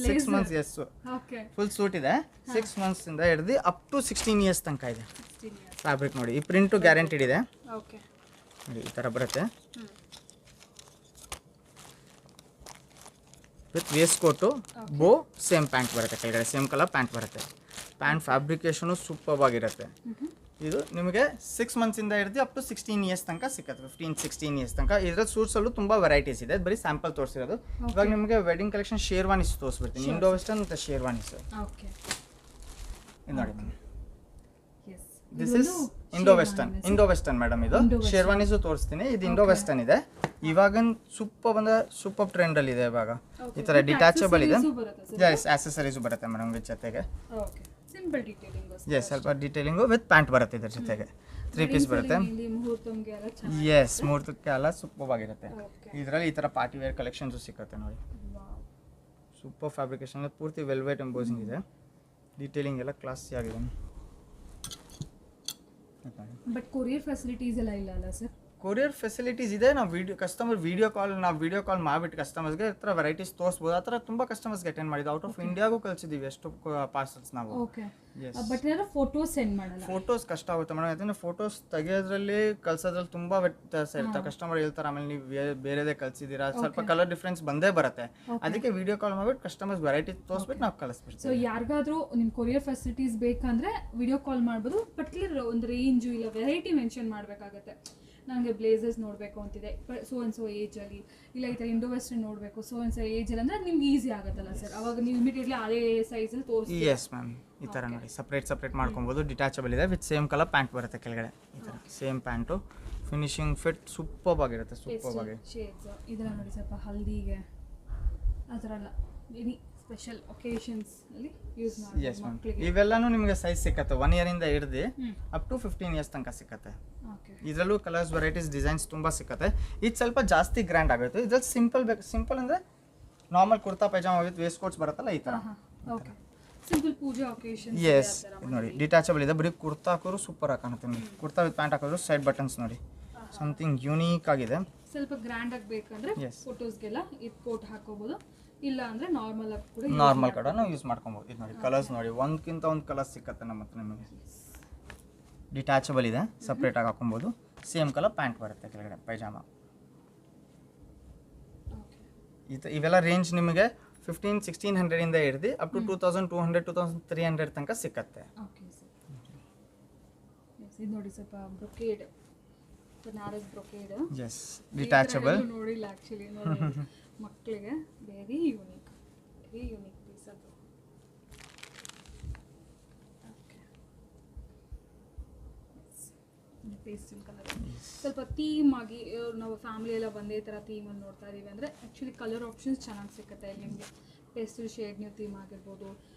yes okay full suit ಇದೆ. 6 ಮಂತ್ಸ್ ಇಂದ ಹಿಡಿದು ಅಪ್ ಟು 16 ಇಯರ್ಸ್ ತನಕ ಇದೆ. ಫ್ಯಾಬ್ರಿಕ್ ನೋಡಿ, ಈ ಪ್ರಿಂಟು ಗ್ಯಾರಂಟಿಡ್ ಇದೆ. ಓಕೆ ನೋಡಿ ಈ ಥರ ಬರುತ್ತೆ ವಿತ್ ವೇಸ್ಟ್ ಕೋಟು, ಬೋ, ಸೇಮ್ ಪ್ಯಾಂಟ್ ಬರುತ್ತೆ, ಕೆಳಗಡೆ ಸೇಮ್ ಕಲರ್ ಪ್ಯಾಂಟ್ ಬರುತ್ತೆ. ಪ್ಯಾಂಟ್ ಫ್ಯಾಬ್ರಿಕೇಶನು ಸೂಪರ್ ಆಗಿರುತ್ತೆ. ಇದು ನಿಮಗೆ 6 ಮಂತ್ಸಿಂದ ಹಿಡಿದು ಅಪ್ ಟು 16 ಇಯರ್ಸ್ ತನಕ ಸಿಕ್ಕತ್ತೆ. 15-16 ಇಯರ್ಸ್ ತನಕ. ಇದರ ಸೂಟ್ಸಲ್ಲೂ ತುಂಬ ವೆರೈಟೀಸ್ ಇದೆ. ಬರೀ ಸ್ಯಾಂಪಲ್ ತೋರಿಸಿರೋದು. ಇವಾಗ ನಿಮಗೆ ವೆಡ್ಡಿಂಗ್ ಕಲೆಕ್ಷನ್ ಶೇರ್ವಾನೀಸ್ ತೋರಿಸ್ಬಿಡ್ತೀನಿ. ಇಂಡೋ ವೆಸ್ಟರ್ನ್ ಮತ್ತು ಶೇರ್ವಾನೀಸ್. ಓಕೆ ಇದು ನೋಡಿ, yes this is Indo western madam. ಇದು ಶೇರ್ವಾನೀಸು ತೋರಿಸ್ತೀನಿ. ಇದು ಇಂಡೋ ವೆಸ್ಟರ್ನ್ ಇದೆ. ಇವಾಗ ಸೂಪರ್ ಟ್ರೆಂಡಲ್ಲಿ ಇದೆ ಇವಾಗ. ಈ ಥರ ಡಿಟ್ಯಾಚಬಲ್ ಇದೆ. ಆಕ್ಸೆಸರೀಸು ಬರುತ್ತೆ ಮೇಡಮ್ ವಿತ್ ಜೊತೆಗೆ. Okay simple detailing. ಎಸ್, ಸ್ವಲ್ಪ ಡೀಟೇಲಿಂಗು ವಿತ್ ಪ್ಯಾಂಟ್ ಬರುತ್ತೆ ಇದ್ರ ಜೊತೆಗೆ. 3 ಪೀಸ್ ಬರುತ್ತೆ. ಮುಹೂರ್ತಂಗೆ ಎಲ್ಲ ಚೆನ್ನಾಗಿ. ಎಸ್, ಮುಹೂರ್ತಕ್ಕೆ ಎಲ್ಲ ಸೂಪರ್ ಆಗಿರುತ್ತೆ. ಇದರಲ್ಲಿ ಈ ಥರ ಪಾರ್ಟಿ ವೇರ್ ಕಲೆಕ್ಷನ್ಸು ಸಿಗುತ್ತೆ ನೋಡಿ. ಸೂಪರ್ ಫ್ಯಾಬ್ರಿಕೇಶನ್, ಪೂರ್ತಿ ವೆಲ್ವೆಟ್ ಎಂಬೋಸಿಂಗ್ ಇದೆ. ಡೀಟೇಲಿಂಗ್ ಎಲ್ಲ ಕ್ಲಾಸಿ ಆಗಿದೆ. ಬಟ್ ಕೊರಿಯರ್ ಫೆಸಿಲಿಟೀಸ್ ಎಲ್ಲ ಇಲ್ಲ ಅಲ್ಲ ಸರ್? ಕೊರಿಯರ್ ಫೆಸಿಲಿಟೀಸ್ ಇದೆ. ನಾವು ವಿಡಿಯೋ ಕಾಲ್ ಮಾಡಿಬಿಟ್ಟು ಕಸ್ಟಮರ್ಸ್ಗೆ ಈ ಥರ ವೆರೈಟೀಸ್ ತೋರಿಸ್ಬೋದು. ಆ ಥರ ತುಂಬ ಕಸ್ಟಮರ್ಸ್ಗೆ ಅಟೆಂಡ್ ಮಾಡಿದ್ದು. ಔಟ್ ಆಫ್ ಇಂಡಿಯಾಗೂ ಕಳಿಸಿದ್ದೀವಿ ಎಷ್ಟು ಪಾರ್ಸಲ್ಸ್ ನಾವು. ಓಕೆ ಬಟ್ ಏನಾದ್ರು ಫೋಟೋಸ್ ಸೆಂಡ್ ಮಾಡಲ್ಲ? ಫೋಟೋಸ್ ಕಷ್ಟ ಆಗುತ್ತೆ ಮೇಡಮ್. ಯಾಕಂದರೆ ಫೋಟೋಸ್ ತೆಗೆಯೋದ್ರಲ್ಲಿ ಕಳ್ಸೋದ್ರಲ್ಲಿ ತುಂಬ ವ್ಯತ್ಯಾಸ ಇರುತ್ತೆ. ಕಸ್ಟಮರ್ ಹೇಳ್ತಾರೆ ಆಮೇಲೆ ನೀವು ಬೇರೆದೇ ಕಳಿಸಿದ್ದೀರಾ, ಸ್ವಲ್ಪ ಕಲರ್ ಡಿಫ್ರೆನ್ಸ್ ಬಂದೇ ಬರುತ್ತೆ. ಅದಕ್ಕೆ ವಿಡಿಯೋ ಕಾಲ್ ಮಾಡಿಬಿಟ್ಟು ಕಸ್ಟಮರ್ಸ್ ವೆರೈಟಿ ತೋರಿಸ್ಬಿಟ್ಟು ನಾವು ಕಳಿಸ್ಬಿಡ್ತೀವಿ. ಸೊ ಯಾರಿಗಾದ್ರೂ ನಿಮ್ಮ ಕೊರಿಯರ್ ಫೆಸಿಲಿಟೀಸ್ ಬೇಕಂದ್ರೆ ವಿಡಿಯೋ ಕಾಲ್ ಮಾಡ್ಬೋದು. ಪರ್ಟಿಕ್ಯುಲರ್ ಒಂದು ರೇಂಜು ಇಲ್ಲ ವೆರೈಟಿ ಮೆನ್ಷನ್ ಮಾಡಬೇಕಾಗತ್ತೆ. ನನಗೆ ಬ್ಲೇಸರ್ಸ್ ನೋಡಬೇಕು ಅಂತಿದೆ, ಸೋ ಏಜಲ್ಲಿ, ಇಲ್ಲ ಈ ಥರ ಇಂಡೋ ವೆಸ್ಟರ್ನ್ ನೋಡಬೇಕು ಸೋ ಏಜಲ್ಲಿ ಅಂದರೆ ನಿಮ್ಗೆ ಈಸಿ ಆಗುತ್ತಲ್ಲ ಸರ್? ಅವಾಗ ನೀವು ಇಮಿಡಿಯೇಟ್ಲಿ ಅದೇ ಸೈಜಲ್ಲಿ ತೋರಿಸ್ತೀವಿ. ಎಸ್ ಮ್ಯಾಮ್, ಈ ಥರ ನೋಡಿ ಸಪ್ರೇಟ್ ಮಾಡ್ಕೊಬೋದು. ಡಿಟ್ಯಾಚಬಲ್ ಇದೆ ವಿತ್ ಸೇಮ್ ಕಲರ್ ಪ್ಯಾಂಟ್ ಬರುತ್ತೆ ಕೆಳಗಡೆ. ಈ ಥರ same pant, finishing fit super ಆಗಿರುತ್ತೆ. ಸೂಪರ್ ಆಗಿ ಶೇಡ್ಸ್ ಇದೆಲ್ಲ ನೋಡಿ, ಸ್ವಲ್ಪ ಹಲ್ದಿಗೆ ಆ ಥರ ಎಲ್ಲ ಎನಿ ಸ್ಪೆಷಲ್ ಒಕೇಶನ್ಸ್ ಅಲ್ಲಿ ಯೂಸ್ ಎಸ್ ಮ್ಯಾಮ್. ಇವೆಲ್ಲನೂ ನಿಮಗೆ ಸೈಜ್ ಸಿಕ್ಕತ್ತೆ 1 ಇಯರಿಂದ ಹಿಡಿದು ಅಪ್ ಟು 15 ಇಯರ್ಸ್ ತನಕ ಸಿಕ್ಕತ್ತೆ. ಇದರಲ್ಲೂ ಕಲರ್ಸ್ ವೆರೈಟೀಸ್ ಡಿಸೈನ್ಸ್ ತುಂಬ ಸಿಕ್ಕತ್ತೆ. ಇದು ಸ್ವಲ್ಪ ಜಾಸ್ತಿ ಗ್ರ್ಯಾಂಡ್ ಆಗುತ್ತೆ. ಇದ್ರಲ್ಲಿ ಸಿಂಪಲ್ ಅಂದರೆ normal kurta pyjama with waste quotes ಬರುತ್ತಲ್ಲ ಈ ಥರ. ಓಕೆ ಸಿಂಪಲ್ ಪೂಜೆ ಒಕೇಶನ್ಸ್. ಎಸ್, ನೋಡಿ ಡಿಟ್ಯಾಚಬಲ್ ಇದೆ. ಬರೀ ಕುರ್ತಾ ಹಾಕೋರು ಸೂಪರ್ ಆಗಿ ಕಾಣುತ್ತೆ ನೋಡಿ. ಕುರ್ತಾ ವಿತ್ ಪ್ಯಾಂಟ್ ಹಾಕೋರು ಸೈಡ್ ಬಟನ್ಸ್ ನೋಡಿ, ಸಮಥಿಂಗ್ ಯೂನೀಕ್ ಆಗಿದೆ. ಸ್ವಲ್ಪ ಗ್ರ್ಯಾಂಡ್ ಆಗಿ ಬೇಕಂದ್ರೆ ಫೋಟೋಸ್ಗೆಲ್ಲ ಇದು ಕೋಟ್ ಹಾಕೋಬಹುದು, ಇಲ್ಲ ಅಂದ್ರೆ ನಾರ್ಮಲ್ ಆಗಿ ಕೂಡ ನಾವು ಯೂಸ್ ಮಾಡ್ಕೊಬೋದು. ಇದು ನೋಡಿ ಕಲರ್ಸ್ ನೋಡಿ, ಒಂದಕ್ಕಿಂತ ಒಂದು ಕಲರ್ ಸಿಕ್ಕತ್ತೆ ನಮ್ಮ ಹತ್ರ ನಿಮಗೆ. ಡಿಟ್ಯಾಚಬಲ್ ಇದೆ, ಸಪ್ರೇಟಾಗಿ ಹಾಕೊಬೋದು. ಸೇಮ್ ಕಲರ್ ಪ್ಯಾಂಟ್ ಬರುತ್ತೆ ಕೆಳಗಡೆ ಪೈಜಾಮ. ಇವೆಲ್ಲ ರೇಂಜ್ ನಿಮಗೆ 1500-1600 ಇಂದ ಹಿಡಿದು ಅಪ್ ಟು 2200-2300 ತನಕ ಸಿಕ್ಕತ್ತೆ. ಇದು ನೋಡಿ ಸ್ವಲ್ಪ brocade, Banaras brocade. Yes, detachable. ನೋಡಿಲ್ಲ ಆಕ್ಚುಲಿ, ನೋಡಿ ಮಕ್ಕಳಿಗೆ ವೆರಿ ಯೂನಿಕ್ ಪೀಸ್ ಅದು. ಪೇಸ್ಟಲ್ ಕಲರ್ ಸ್ವಲ್ಪ ಥೀಮ್ ಆಗಿ ನಾವು ಫ್ಯಾಮಿಲಿ ಎಲ್ಲ ಒಂದೇ ಥರ ಥೀಮನ್ನು ನೋಡ್ತಾ ಇದ್ದೀವಿ ಅಂದರೆ ಆ್ಯಕ್ಚುಲಿ ಕಲರ್ ಆಪ್ಷನ್ಸ್ ಚೆನ್ನಾಗಿ ಸಿಗುತ್ತೆ ಇಲ್ಲಿ ನಿಮಗೆ. ಪೇಸ್ಟಲ್ ಶೇಡ್ ನೀವು ಥೀಮ್ ಆಗಿರ್ಬೋದು,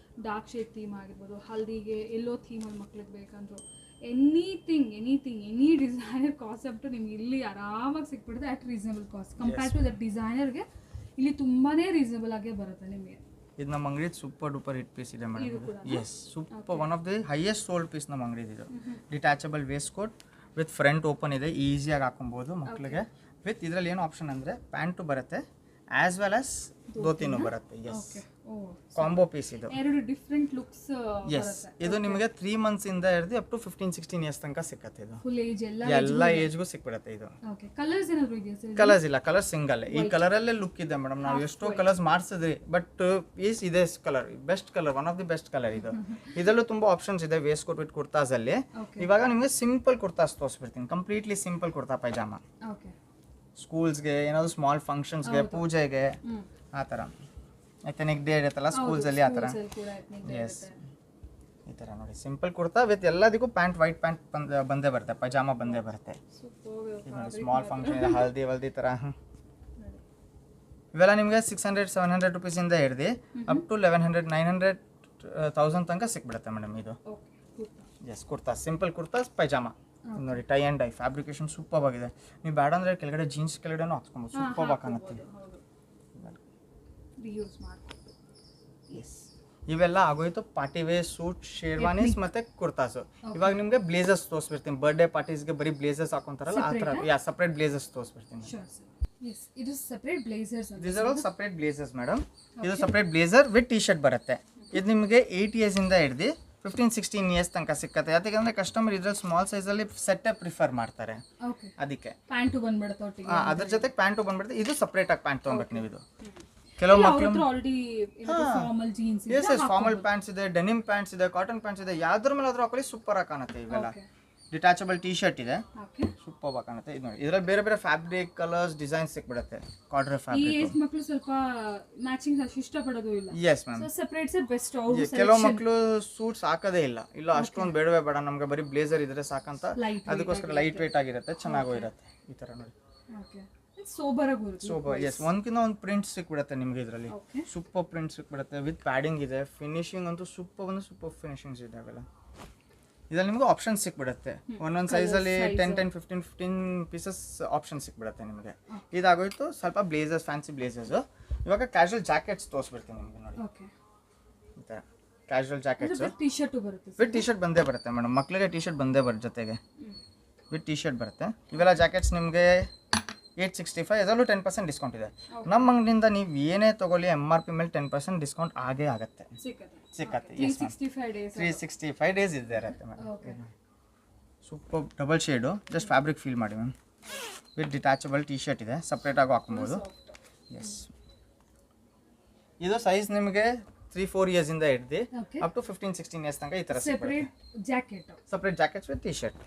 ಡಾರ್ಕ್ ಶೇಡ್ ಥೀಮ್ ಆಗಿರ್ಬೋದು, ಹಲ್ದಿಗೆ ಎಲ್ಲೋ ಥೀಮಲ್ಲಿ ಮಕ್ಳಿಗೆ ಬೇಕಂದ್ರು ಎನಿಥಿಂಗ್ ಎನಿ ಡಿಸೈನರ್ ಕಾನ್ಸೆಪ್ಟು ನಿಮ್ಗೆ ಇಲ್ಲಿ ಆರಾಮಾಗಿ ಸಿಕ್ಬಿಡುತ್ತೆ at reasonable cost. Compare to that ಡಿಸೈನರ್ಗೆ ಇಲ್ಲಿ ತುಂಬಾ ರೀಸನಬಲ್ ಆಗೇ ಬರುತ್ತೆ ನಿಮಗೆ. ಇದು ನಮ್ಮ ಅಂಗಡಿ ಸೂಪರ್ ಡೂಪರ್ ಹಿಟ್ ಪೀಸ್ ಇದೆ madam. Yes, super one of the highest sold piece ನಮ್ಮ ಅಂಗಡಿ ಇದು. Detachable waist coat with front open ಇದೆ, ಈಸಿಯಾಗಿ ಹಾಕೊಬೋದು ಮಕ್ಕಳಿಗೆ. ವಿತ್ ಇದರಲ್ಲಿ ಏನು ಆಪ್ಷನ್ ಅಂದರೆ ಪ್ಯಾಂಟು ಬರುತ್ತೆ ಆಸ್ ವೆಲ್ ಆಸ್ ಧೋತಿನೂ ಬರುತ್ತೆ. ಎಸ್, ಕಾಂಬೋ ಪೀಸ್ ಇದು. ಎರಡು ಡಿಫರೆಂಟ್ ಲುಕ್ಸ್. ಎಸ್, ಇದು ನಿಮಗೆ 3 ಮಂತ್ಸ್ ಇಂದ ಹಿಡಿದು ಅಪ್ ಟು 15-16 ಇಯರ್ಸ್ ತನಕ ಸಿಕ್ಕತ್ತೆ. ಇದು ಫುಲ್ ಏಜ್ ಎಲ್ಲ ಏಜ್ಗೂ ಸಿಕ್ಬಿಡುತ್ತೆ ಇದು. ಕಲರ್ಸ್ ಏನಾದ್ರು ಇದೆಯಾ ಸರ್? ಕಲರ್ಸ್ ಇಲ್ಲ, ಕಲರ್ ಸಿಂಗಲ್. ಈ ಕಲರಲ್ಲೇ ಲುಕ್ ಇದೆ ಮೇಡಮ್. ನಾವು ಎಷ್ಟೋ ಕಲರ್ಸ್ ಮಾಡಿಸಿದ್ರಿ, ಬಟ್ ಪೀಸ್ ಇದೆ colour, best colour, one of the best colour ಇದು. ಇದರಲ್ಲೂ ತುಂಬಾ ಆಪ್ಷನ್ಸ್ ಇದೆ ವೇಸ್ಟ್ ಕೋಟ್ ವಿತ್ ಕುರ್ತಾಸ್ ಅಲ್ಲಿ. ಇವಾಗ ನಿಮಗೆ ಸಿಂಪಲ್ ಕುರ್ತಾಸ್ ತೋರಿಸ್ಬಿಡ್ತೀನಿ. ಕಂಪ್ಲೀಟ್ಲಿ ಸಿಂಪಲ್ ಕುರ್ತಾ ಪೈಜಾಮ, ಸ್ಕೂಲ್ಸ್ಗೆ, ಏನಾದ್ರು ಸ್ಮಾಲ್ ಫಂಕ್ಷನ್ಸ್ಗೆ, ಪೂಜೆಗೆ, ಆ ಥರ ಎಥನಿಕ್ ಡೇ ಇರುತ್ತಲ್ಲ ಸ್ಕೂಲ್ಸಲ್ಲಿ, ಆ ಥರ. ಎಸ್, ಈ ಥರ ನೋಡಿ ಸಿಂಪಲ್ ಕುರ್ತಾ ವಿತ್ ಎಲ್ಲದಕ್ಕೂ ಪ್ಯಾಂಟ್, ವೈಟ್ ಪ್ಯಾಂಟ್ ಬಂದೇ ಬರುತ್ತೆ, ಪೈಜಾಮ ಬಂದೇ ಬರುತ್ತೆ. ಸ್ಮಾಲ್ ಫಂಕ್ಷನ್ ಇದೆ, ಹಲ್ದಿ ಥರ. ಇವೆಲ್ಲ ನಿಮಗೆ 600-700 ರುಪೀಸಿಂದ ಹಿಡ್ದು ಅಪ್ ಟು 1100-900-1000 ತನಕ ಸಿಕ್ಬಿಡುತ್ತೆ ಮೇಡಮ್ ಇದು. ಎಸ್, ಕುರ್ತಾ, ಸಿಂಪಲ್ ಕುರ್ತಾ ಪೈಜಾಮ ನೋಡಿ, tie and dye fabrication super ಆಗಿದೆ. ನೀವು ಬೇಡ ಅಂದರೆ ಕೆಳಗಡೆ ಜೀನ್ಸ್ ಕೆಳಗಡೆನೂ ಹಾಕ್ಸ್ಕೊಬೋದು, ಸೂಪರ್ ಆಗಿ ಕಾಣುತ್ತೆ. ಇವೆಲ್ಲ ಆಗೋಯ್ತು ಪಾರ್ಟಿ ವೇರ್ ಸೂಟ್ ಶೇರ್ವಾನೀಸ್ ಮತ್ತೆ ಕುರ್ತಾಸು. ಇವಾಗ ನಿಮಗೆ ಬ್ಲೇಸರ್ಸ್ ತೋರಿಸ್ಬಿಡ್ತೀನಿ. ಬರ್ಡೇ ಪಾರ್ಟೀಸ್ಗೆ ಬರೀ ಬ್ಲೇಸರ್ಸ್ ಹಾಕೊಂತಾರಲ್ಲ ಆ ಥರ ಸಪ್ರೇಟ್ ಬ್ಲೇಸರ್ಸ್ ತೋರಿಸ್ಬಿಡ್ತೀನಿ. ಇದು separate blazers. This are all separate blazers madam. ಇದು separate blazer with T shirt ಬರುತ್ತೆ. ಇದು ನಿಮಗೆ 8 years ಇಂದ ಹಿಡ್ದು 15-16 years ತನಕ ಸಿಕ್ಕತ್ತೆ. ಯಾಕಂದ್ರೆ ಕಸ್ಟಮರ್ ಇದ್ರಲ್ಲಿ ಸ್ಮಾಲ್ ಸೈಜಲ್ಲಿ ಸೆಟ್ಟೇ ಪ್ರಿಫರ್ ಮಾಡ್ತಾರೆ, ಅದಕ್ಕೆ ಪ್ಯಾಂಟು ಬಂದ್ಬಿಡುತ್ತೆ. ಅದ್ರ ಜೊತೆ ಪ್ಯಾಂಟು ಬಂದ್ಬಿಡುತ್ತೆ. ಇದು ಸಪ್ರೇಟ್ ಆಗಿ ಪ್ಯಾಂಟ್ ತೊಗೊಬೇಕು ನೀವು. ಇದು ಕೆಲವು ಮಕ್ಕಳು ಫಾರ್ಮಲ್ ಪ್ಯಾಂಟ್ಸ್ ಇದೆ, ಡೆನಿಮ್ ಪ್ಯಾಂಟ್ಸ್ ಇದೆ, ಕಾಟನ್ ಪ್ಯಾಂಟ್ಸ್ ಇದೆ, ಯಾವ್ದ್ರ ಮೇಲೆ ಆದ್ರೂ ಹಾಕೊಳ್ಳಿ ಸೂಪರ್ ಆಗಿ ಕಾಣುತ್ತೆ. ಇವೆಲ್ಲ ಡಿಟ್ಯಾಚಬಲ್ ಟಿ ಶರ್ಟ್ ಇದೆ, ಸೂಪರ್ ಆಗಿ ಕಾಣುತ್ತೆ. ಇದು ನೋಡಿ, ಇದರಲ್ಲಿ ಬೇರೆ ಬೇರೆ ಫ್ಯಾಬ್ರಿಕ್ ಕಲರ್ಸ್ ಡಿಸೈನ್ಸ್ ಸಿಕ್ಬಿಡುತ್ತೆ. ಕಾರ್ಡ್ರೆ ಫ್ಯಾಬ್ರಿಕ್ ಮಕ್ಕಳು ಸ್ವಲ್ಪ ಮ್ಯಾಚಿಂಗ್ ಇಷ್ಟಪಡೋದು ಇಲ್ಲ. Yes ma'am, separates best. ಕೆಲವು ಮಕ್ಕಳು ಸೂಟ್ಸ್ ಹಾಕೋದೇ ಇಲ್ಲ ಅಷ್ಟೊಂದು ಬೇಡವೇ ಬೇಡ ನಮ್ಗೆ ಬರೀ ಬ್ಲೇಸರ್ ಇದ್ರೆ ಸಾಕಂತ, ಅದಕ್ಕೋಸ್ಕರ ಲೈಟ್ ವೇಟ್ ಆಗಿರುತ್ತೆ, ಚೆನ್ನಾಗೂ ಇರುತ್ತೆ. ಈ ತರ ನೋಡಿ ಸೋಬರ್, ಎಸ್, ಒಂದ್ಕಿಂತ ಒಂದು ಪ್ರಿಂಟ್ ಸಿಕ್ಬಿಡುತ್ತೆ ನಿಮ್ಗೆ. ಇದರಲ್ಲಿ ಸೂಪರ್ ಪ್ರಿಂಟ್ ಸಿಕ್ಬಿಡುತ್ತೆ ವಿತ್ ಪ್ಯಾಡಿಂಗ್ ಇದೆ. ಫಿನಿಶಿಂಗ್ ಅಂತೂ ಸೂಪರ್ ಫಿನಿಶಿಂಗ್ಸ್ ಇದೆ. ಅವೆಲ್ಲ ಇದ್ರಲ್ಲಿ ನಿಮ್ಗೆ ಆಪ್ಷನ್ ಸಿಕ್ಬಿಡುತ್ತೆ. ಒಂದೊಂದು ಸೈಜಲ್ಲಿ 10-15 ಪೀಸಸ್ ಆಪ್ಷನ್ ಸಿಕ್ಬಿಡುತ್ತೆ ನಿಮಗೆ. ಇದಾಗೋಯ್ತು ಸ್ವಲ್ಪ ಬ್ಲೇಸರ್ಸ್, ಫ್ಯಾನ್ಸಿ ಬ್ಲೇಸರ್ಸ್. ಇವಾಗ ಕ್ಯಾಶುವಲ್ ಜಾಕೆಟ್ಸ್ ತೋರಿಸ್ಬಿಡ್ತೀನಿ ನಿಮಗೆ. ನೋಡಿ ಈ ಥರ casual jackets with T shirt ಬಂದೇ ಬರುತ್ತೆ ಮೇಡಮ್. ಮಕ್ಕಳಿಗೆ ಟಿ ಶರ್ಟ್ ಬಂದೇ ಬರುತ್ತೆ, ಜೊತೆಗೆ ವಿತ್ ಟಿ ಶರ್ಟ್ ಬರುತ್ತೆ. ಇವೆಲ್ಲ ಜಾಕೆಟ್ಸ್ ನಿಮಗೆ 865. ಇದರಲ್ಲೂ 10% ಡಿಸ್ಕೌಂಟ್ ಇದೆ. ನಮ್ಮ ಅಂಗಡಿಯಿಂದ ನೀವು ಏನೇ ತೊಗೊಳ್ಳಿ MRP ಮೇಲೆ 10% ಡಿಸ್ಕೌಂಟ್ ಆಗೇ ಆಗುತ್ತೆ, ಸಿಕ್ಕತ್ತೆ. 365 ಡೇಸ್ ಇದೆ ಇರುತ್ತೆ madam. Super double shade, just fabric feel ಮಾಡಿ ma'am. With detachable T shirt ಇದೆ, ಸಪ್ರೇಟಾಗಿ ಹಾಕೊಬೋದು. ಎಸ್, ಇದು ಸೈಜ್ ನಿಮಗೆ 3-4 years ಇಂದ ಹಿಡ್ದು ಅಪ್ ಟು 15-16 years ತನಕ ಈ ಥರ separate jackets with T shirt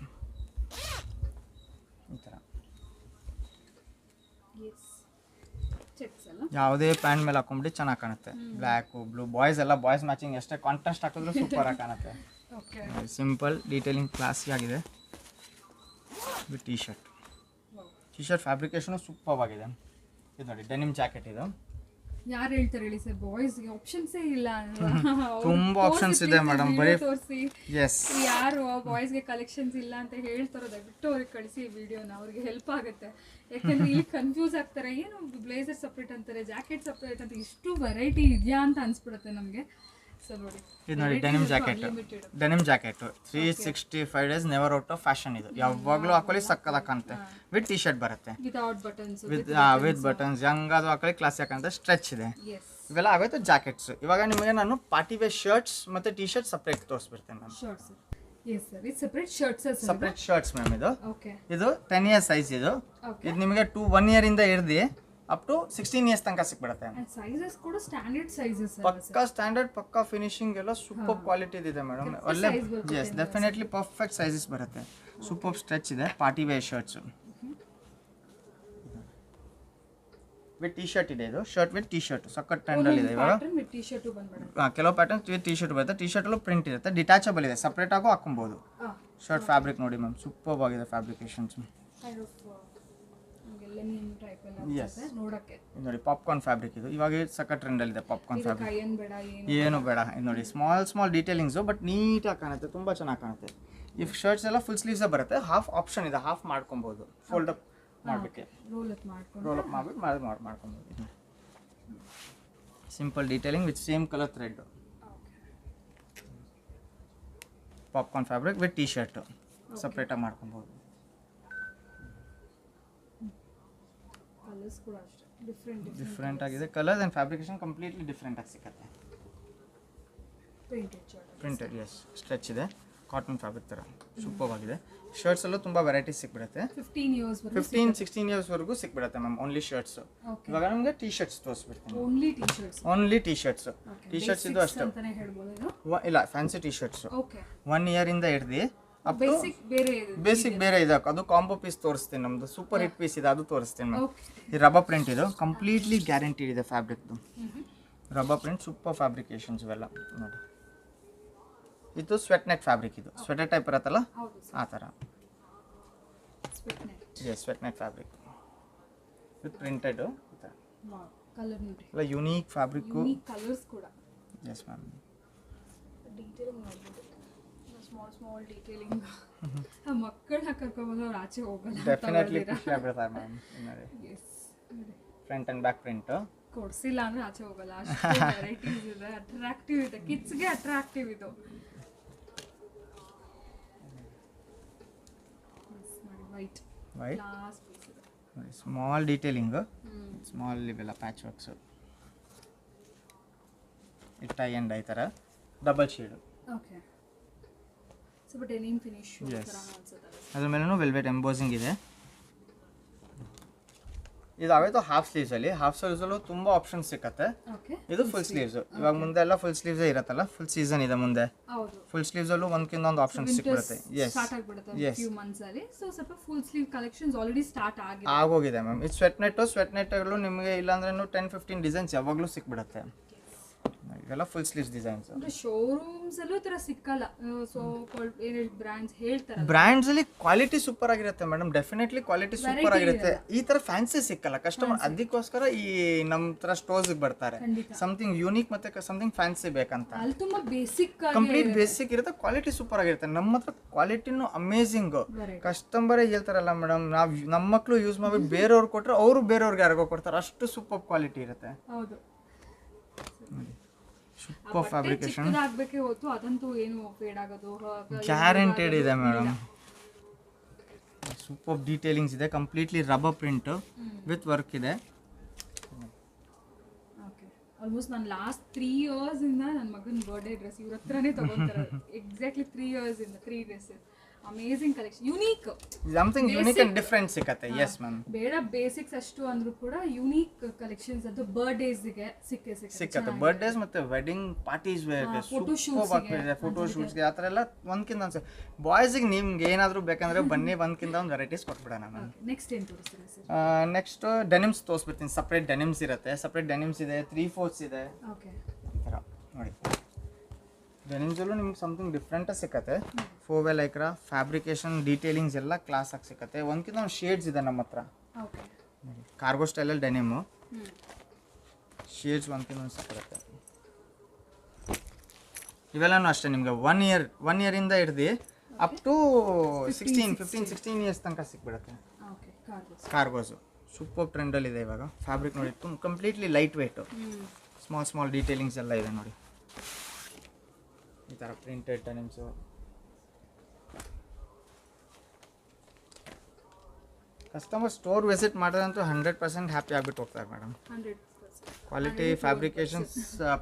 ಈ ಥರ. ಯಾವುದೇ ಪ್ಯಾಂಟ್ ಮೇಲೆ ಹಾಕೊಂಡ್ಬಿಟ್ಟು ಚೆನ್ನಾಗಿ ಕಾಣುತ್ತೆ. ಬ್ಲ್ಯಾಕು ಬ್ಲೂ ಬಾಯ್ಸ್ ಎಲ್ಲ ಬಾಯ್ಸ್ ಮ್ಯಾಚಿಂಗ್ ಎಷ್ಟೇ ಕಾಂಟ್ರಾಸ್ಟ್ ಹಾಕಿದ್ರು ಸೂಪರ್ ಆಗಿ ಕಾಣುತ್ತೆ. ಸಿಂಪಲ್ ಡೀಟೇಲಿಂಗ್ ಕ್ಲಾಸಿ ಆಗಿದೆ ವಿತ್ ಟಿ ಶರ್ಟ್ ಫ್ಯಾಬ್ರಿಕೇಶನು ಸೂಪರ್ ಆಗಿದೆ. ಇದು ನೋಡಿ ಡೆನಿಮ್ ಜಾಕೆಟ್. ಇದು ಯಾರು ಹೇಳ್ತಾರೆ ಹೇಳಿ ಸರ್, ಬಾಯ್ಸ್ಗೆ ಆಪ್ಷನ್ಸೇ ಇಲ್ಲ. ತುಂಬಾ ಆಪ್ಷನ್ಸ್ ಇದೆ ಮೇಡಮ್. ಬರೀ ಎಸ್, ಯಾರು ಬಾಯ್ಸ್ಗೆ ಕಲೆಕ್ಷನ್ಸ್ ಇಲ್ಲ ಅಂತ ಹೇಳ್ತಾರೋ ದಯವಿಟ್ಟು ಅವ್ರಿಗೆ ಕಳಿಸಿ ವಿಡಿಯೋನ, ಅವ್ರಿಗೆ ಹೆಲ್ಪ್ ಆಗುತ್ತೆ. ಯಾಕಂದ್ರೆ ಇಲ್ಲಿ ಕನ್ಫ್ಯೂಸ್ ಆಗ್ತಾರೆ, ಏನು ಬ್ಲೇಸರ್ ಸಪ್ರೇಟ್ ಅಂತಾರೆ, ಜಾಕೆಟ್ ಸಪ್ರೇಟ್ ಅಂತ, ಇಷ್ಟು ವೆರೈಟಿ ಇದೆಯಾ ಅಂತ ಅನ್ಸ್ಬಿಡುತ್ತೆ ನಮಗೆ. ಇದು ನೋಡಿ denim jacket. 365 days never out of fashion. ಇದು ಯಾವಾಗಲೂ ಹಾಕೊಳ್ಳಿ ಸಕ್ಕದಾಗಿ ಕಾಣುತ್ತೆ. ವಿತ್ ಟಿ ಶರ್ಟ್ ಬರುತ್ತೆ, ವಿತ್ ಬಟನ್ಸ್. ಯಂಗಾದ್ರು ಹಾಕೊಳ್ಳಿ ಕ್ಲಾಸ್ ಯಾಕಂತ ಸ್ಟ್ರೆಚ್ ಇದೆ. ಇವೆಲ್ಲ ಆಗೋಯ್ತು ಜಾಕೆಟ್ಸ್. ಇವಾಗ ನಿಮಗೆ ನಾನು ಪಾರ್ಟಿ ವೇರ್ ಶರ್ಟ್ಸ್ ಮತ್ತೆ ಟಿ ಶರ್ಟ್ ಸಪ್ರೇಟ್ ತೋರಿಸ್ಬಿಡ್ತೇನೆ ಮ್ಯಾಮ್. Separate shirts ma'am. ಇದು 10 years ಸೈಜ್. ಇದು ನಿಮಗೆ 1 year ಇಂದ ಹಿಡ್ದು ಅಪ್ ಟು 16 years ತನಕ ಸಿಕ್ಬಿಡುತ್ತೆ. ಸೈಜಸ್ ಕೂಡ ಸ್ಟ್ಯಾಂಡರ್ಡ್ ಸೈಜಸ್, ಪಕ್ಕಾ ಸ್ಟ್ಯಾಂಡರ್ಡ್, ಪಕ್ಕಾ ಫಿನಿಶಿಂಗ್ ಎಲ್ಲ ಸೂಪರ್ ಕ್ವಾಲಿಟಿ ಇದೆ ಮೇಡಮ್. ಒಳ್ಳೆ ಎಸ್, ಡೆಫಿನೆಟ್ಲಿ ಪರ್ಫೆಕ್ಟ್ ಸೈಜಸ್ ಬರುತ್ತೆ. ಸೂಪರ್ ಸ್ಟ್ರೆಚ್ ಇದೆ party wear shirts with T shirt ಇದೆ. ಇದು ಶರ್ಟ್ ವಿತ್ ಟಿ ಶರ್ಟ್ ಸಕ್ಕತ್ ಟ್ರೆಂಡ್ ಅಲ್ಲಿ ಇದೆ ಇವಾಗ. ಕೆಲವು ಪ್ಯಾಟರ್ನ್ ವಿತ್ ಟಿ ಶರ್ಟ್ ಬರುತ್ತೆ. ಟಿ ಶರ್ಟ್ ಅಲ್ಲೂ ಪ್ರಿಂಟ್ ಇರುತ್ತೆ, ಡಿಟ್ಯಾಚಬಲ್ ಇದೆ, ಸಪ್ರೇಟ್ ಆಗು ಹಾಕೊಬಹುದು. ಶರ್ಟ್ ಫ್ಯಾಬ್ರಿಕ್ ನೋಡಿ ಮ್ಯಾಮ್, ಸೂಪರ್ ಆಗಿದೆ ಫ್ಯಾಬ್ರಿಕೇಶನ್ಸ್. ನೋಡಿ ಪಾಪ್ಕಾರ್ನ್ ಫ್ಯಾಬ್ರಿಕ್. ಇದು ಇವಾಗ ಸಕ್ಕ ಟ್ರೆಂಡ್ ಅಲ್ಲಿ ಇದೆ ಪಾಪ್ಕಾರ್ನ್ ಫ್ಯಾಬ್ರಿಕ್. ಏನು ಬೇಡ. ಇದು ನೋಡಿ ಸ್ಮಾಲ್ ಡೀಟೇಲಿಂಗ್ಸು, ಬಟ್ ನೀಟಾಗಿ ಕಾಣುತ್ತೆ, ತುಂಬಾ ಚೆನ್ನಾಗಿ ಕಾಣುತ್ತೆ. ಈ ಶರ್ಟ್ಸ್ ಎಲ್ಲ ಫುಲ್ ಸ್ಲೀವ್ಸ್ ಬರುತ್ತೆ. ಹಾಫ್ ಆಪ್ಷನ್ ಇದೆ, ಹಾಫ್ ಮಾಡ್ಕೊಬಹುದು. ಫೋಲ್ಡ್ ಅಪ್ ಮಾಡ್ಬಿಟ್ಟು ರೋಲ್ ಅಪ್ ಮಾಡ್ಬಿಟ್ಟು ಮಾಡ್ಕೊಬಹುದು. Simple detailing with same colour thread. Popcorn fabric with T shirt ಸಪ್ರೇಟಾಗಿ ಮಾಡ್ಕೊಬಹುದು. ಡಿಫ್ರೆಂಟ್ ಆಗಿದೆ colours and fabrication completely different ಆಗಿ ಸಿಗುತ್ತೆ. ಪ್ರಿಂಟೆಡ್ ಎಸ್, ಸ್ಟ್ರೆಚ್ ಇದೆ, ಕಾಟನ್ ಫ್ಯಾಬ್ರಿಕ್ ಥರ ಸೂಪರ್ ಆಗಿದೆ. ಶರ್ಟ್ಸ್ ಅಲ್ಲೂ ತುಂಬ ವೆರೈಟೀಸ್ ಸಿಕ್ಬಿಡುತ್ತೆ. 15-16 years ವರೆಗೂ ಸಿಕ್ಬಿಡುತ್ತೆ ಮ್ಯಾಮ್. Only shirts. ಇವಾಗ ನಮಗೆ ಟಿ ಶರ್ಟ್ಸ್ ತೋರಿಸ್ಬಿಡ್ತೀನಿ. ಓನ್ಲಿ ಟಿ ಶರ್ಟ್ಸ್ ಇದು ಅಷ್ಟೇ ಇಲ್ಲ, ಫ್ಯಾನ್ಸಿ ಟಿ ಶರ್ಟ್ಸ್ 1 year ಇಂದ ಹಿಡ್ದು ಅಪ್ ಟು ಬೇಸಿಕ್ ಬೇರೆ ಇದೆ. ಅದು ಕಾಂಬೋ ಪೀಸ್ ತೋರಿಸ್ತೀನಿ. ನಮ್ದು ಸೂಪರ್ ಹಿಟ್ ಪೀಸ್ ಇದೆ, ಅದು ತೋರಿಸ್ತೀನಿ ಮ್ಯಾಮ್. ಈ ರಬ್ಬರ್ ಪ್ರಿಂಟ್ ಇದು ಕಂಪ್ಲೀಟ್ಲಿ ಗ್ಯಾರಂಟಿ ಇದೆ ಫ್ಯಾಬ್ರಿಕ್ದು. ರಬ್ಬರ್ ಪ್ರಿಂಟ್ ಸೂಪರ್ ಫ್ಯಾಬ್ರಿಕೇಶನ್ಸ್ ಇವೆಲ್ಲ ನೋಡಿ. ಇದು ಸ್ವೆಟ್ ನೆಟ್ ಫ್ಯಾಬ್ರಿಕ್. ಇದು ಸ್ವೆಟರ್ ಟೈಪ್ ಇರುತ್ತಲ್ಲ ಆ ಥರ. Sweat net fabric with printed ಎಲ್ಲ unique fabric. Yes ma'am. Small detailing ಮಕ್ಕಳನ್ನ ಕರ್ಕೊಂಡು ಅವ್ರು ಆಚೆ ಹೋಗಲ್ಲ. ಡೆಫಿನೆಟ್ಲಿ ಖುಷಿ ಆಗ್ಬಿಡ್ತಾರೆ ma'am. Front and back print ಕೊಡ್ಸಿಲ್ಲ ಅಂದ್ರೆ ಆಚೆ ಹೋಗಲ್ಲ, ಅಷ್ಟು ವೆರೈಟೀಸ್ ಇದೆ, ಅಟ್ರಾಕ್ಟಿವ್ ಇದೆ, ಕಿಡ್ಸ್ಗೆ ಅಟ್ರಾಕ್ಟಿವ್ ಇದು. ವೈಟ್ ಕ್ಲಾಸ್ ಪೀಸ್ ಇದೆ, ಸ್ಮಾಲ್ ಡೀಟೇಲಿಂಗ್, ಸ್ಮಾಲ್ ಇವೆಲ್ಲ ಪ್ಯಾಚ್ ವರ್ಕ್ಸು, ಟೈ ಆ್ಯಂಡ್ ಈ ಥರ double shade. Okay, so but denim finish ಥರ ಅನ್ಸುತ್ತೆ. ಅದ್ರ ಮೇಲೂ ವೆಲ್ವೆಟ್ ಎಂಬೋಸಿಂಗ್ ಇದೆ. ಇದಾಗೋಯ್ತು ಹಾಫ್ ಸ್ಲೀವ್ಸಲ್ಲಿ. ಹಾಫ್ ಸ್ಲೀವ್ಸಲ್ಲೂ ತುಂಬ ಆಪ್ಷನ್ಸ್ ಸಿಕ್ಕತ್ತೆ. ಇದು ಫುಲ್ ಸ್ಲೀವ್ಸು. ಇವಾಗ ಮುಂದೆ ಎಲ್ಲ ಫುಲ್ ಸ್ಲೀವ್ಸೇ ಇರತ್ತಲ್ಲ, ಫುಲ್ ಸೀಸನ್ ಇದೆ ಮುಂದೆ. ಫುಲ್ ಸ್ಲೀವ್ಸಲ್ಲೂ ಒಂದಕ್ಕಿಂತ ಒಂದು ಆಪ್ಷನ್ಸ್ ಸಿಕ್ಬಿಡುತ್ತೆ. ಆಗೋಗಿದೆ ಮ್ಯಾಮ್. ಇದು ಸ್ವೆಟ್ ನೆಟ್ಗಳು ನಿಮಗೆ ಇಲ್ಲಾಂದ್ರೆ 10-15 ಡಿಸೈನ್ಸ್ ಯಾವಾಗಲೂ ಸಿಕ್ಬಿಡುತ್ತೆ. ಇವೆಲ್ಲ ಫುಲ್ ಸ್ಲೀವ್ಸ್ ಡಿಸೈನ್ಸ್. ಶೋರೂಮ್ಸ್ ಅಲ್ಲೂ ತರ ಸಿಕ್ಕಲ್ಲ. ಸೊ ಬ್ರಾಂಡ್ಸ್ ಹೇಳ್ತಾರೆ, ಬ್ರಾಂಡ್ಸ್ ಅಲ್ಲಿ ಕ್ವಾಲಿಟಿ ಸೂಪರ್ ಆಗಿರುತ್ತೆ ಮೇಡಮ್, ಡೆಫಿನೆಟ್ಲಿ ಕ್ವಾಲಿಟಿ ಸೂಪರ್ ಆಗಿರುತ್ತೆ. ಈ ತರ ಫ್ಯಾನ್ಸಿ ಸಿಕ್ಕಲ್ಲ ಕಸ್ಟಮರ್, ಅದಕ್ಕೋಸ್ಕರ ಈ ನಮ್ಮ ತರ ಸ್ಟೋರ್ಸ್ ಬರ್ತಾರೆ. ಸಮಥಿಂಗ್ ಯೂನಿಕ್ ಮತ್ತೆ ಸಮಥಿಂಗ್ ಫ್ಯಾನ್ಸಿ ಬೇಕಂತ. ಅಲ್ಲಿ ತುಂಬಾ ಬೇಸಿಕ್, ಕಂಪ್ಲೀಟ್ ಬೇಸಿಕ್ ಇರುತ್ತೆ, ಕ್ವಾಲಿಟಿ ಸೂಪರ್ ಆಗಿರುತ್ತೆ. ನಮ್ಮ ಹತ್ರ ಕ್ವಾಲಿಟಿನೂ ಅಮೇಝಿಂಗ್. ಕಸ್ಟಮರ್ ಹೇಳ್ತಾರಲ್ಲ ಮೇಡಮ್, ನಮ್ಮ ಮಕ್ಕಳು ಯೂಸ್ ಮಾಡಿ ಬೇರೆಯವ್ರು ಕೊಟ್ರೆ ಅವರು ಬೇರೆಯವ್ರಿಗೆ ಯಾರಿಗೋ ಕೊಡ್ತಾರೆ, ಅಷ್ಟು ಸೂಪರ್ ಕ್ವಾಲಿಟಿ ಇರುತ್ತೆ. ಹೌದು, ಸೂಪರ್ ಫ್ಯಾಬ್ರಿಕೇಶನ್ ಆಗಬೇಕೇ ಹೊತ್ತು ಅದಂತೂ ಏನು ಫೇಡ್ ಆಗೋದು ಗ್ಯಾರಂಟೆಡ್ ಇದೆ ಮೇಡಮ್. ಸೂಪರ್ ಡೀಟೇಲಿಂಗ್ಸ್ ಇದೆ, completely rubber print with work ಇದೆ. ಓಕೆ, ಆಲ್ಮೋಸ್ಟ್ ನಾನು ಲಾಸ್ಟ್ 3 years ಇಂದ ನನ್ನ ಮಗನ ಬರ್ಡೇ ಡ್ರೆಸ್ ಇವ್ರ ಹತ್ರನೇ ತಗೊಂತಾರೆ. ಎಕ್ಸಾಕ್ಟ್ಲಿ 3 years ಇಂದ 3 dresses. Amazing collection, unique, something unique and different ಸಿಕ್ಕತ್ತೆ. ಎಸ್ ಮ್ಯಾಮ್, ಬೇಡ ಬೇಸಿಕ್ಸ್ ಅಷ್ಟು ಅಂದ್ರೂ ಕೂಡ ಯೂನಿಕ್ ಕಲೆಕ್ಷನ್ಸ್ ಅದು ಬರ್ಡೇಸ್ಗೆ ಸಿಕ್ಕತ್ತೆ. ಬರ್ಡೇಸ್ ಮತ್ತೆ ವೆಡ್ಡಿಂಗ್ ಪಾರ್ಟೀಸ್ ವೇರ್ಗೆ, ಫೋಟೋ ಶೂಟ್ಸ್ಗೆ ಆ ಥರ ಎಲ್ಲ ಒಂದ್ಕಿಂತ ಒಂದು. ಬಾಯ್ಸ್ಗೆ ನಿಮ್ಗೆ ಏನಾದರೂ ಬೇಕಂದ್ರೆ ಬನ್ನಿ, ಒಂದ್ಕಿಂತ ಒಂದು ವೆರೈಟೀಸ್ ಕೊಟ್ಬಿಡೋಣ ಮ್ಯಾಮ್. ನೆಕ್ಸ್ಟ್ ಏನು ತೋರಿಸ್ತೀರಾ ಸರ್? ನೆಕ್ಸ್ಟ್ ಡೆನಿಮ್ಸ್ ತೋರಿಸ್ಬಿಡ್ತೀನಿ. ಸಪ್ರೇಟ್ ಡೆನಿಮ್ಸ್ ಇರುತ್ತೆ, ಸಪ್ರೇಟ್ ಡೆನಿಮ್ಸ್ ಇದೆ, 3/4 ಇದೆ. ಓಕೆ, ಈ ಥರ ನೋಡಿ. ಡೆನಿಮ್ಸಲ್ಲೂ ನಿಮ್ಗೆ ಸಮಥಿಂಗ್ ಡಿಫ್ರೆಂಟ್ ಸಿಕ್ಕತ್ತೆ. ಫೋವೆ ಲೈಕ್ರಾ ಫ್ಯಾಬ್ರಿಕೇಶನ್ ಡೀಟೇಲಿಂಗ್ಸ್ ಎಲ್ಲ ಕ್ಲಾಸ್ ಆಗಿ ಸಿಕ್ಕತ್ತೆ. ಒಂದ್ಕಿಂತ ಒಂದು ಶೇಡ್ಸ್ ಇದೆ ನಮ್ಮ ಹತ್ರ. ಕಾರ್ಗೋ ಸ್ಟೈಲಲ್ಲಿ ಡೆನಿಮು ಶೇಡ್ಸ್ ಒಂದ್ಕಿಂತ ಒಂದು ಸಿಕ್ಕತ್ತೆ. ಇವೆಲ್ಲನೂ ಅಷ್ಟೇ ನಿಮಗೆ 1 ಇಯರಿಂದ ಹಿಡ್ದು ಅಪ್ ಟು 15-16 ಇಯರ್ಸ್ ತನಕ ಸಿಕ್ಬಿಡುತ್ತೆ. ಕಾರ್ಗೋಸು ಸೂಪರ್ ಟ್ರೆಂಡಲ್ಲಿದೆ ಇವಾಗ. ಫ್ಯಾಬ್ರಿಕ್ ನೋಡಿ, completely light weight, small detailings ಎಲ್ಲ ಇದೆ ನೋಡಿ. ಈ ಥರ printed denims. Customer store visit ಮಾಡಿದ್ರಂತೂ 100% ಹ್ಯಾಪಿ ಆಗಿಬಿಟ್ಟು ಹೋಗ್ತಾರೆ ಮೇಡಮ್. ಕ್ವಾಲಿಟಿ ಫ್ಯಾಬ್ರಿಕೇಶನ್ಸ್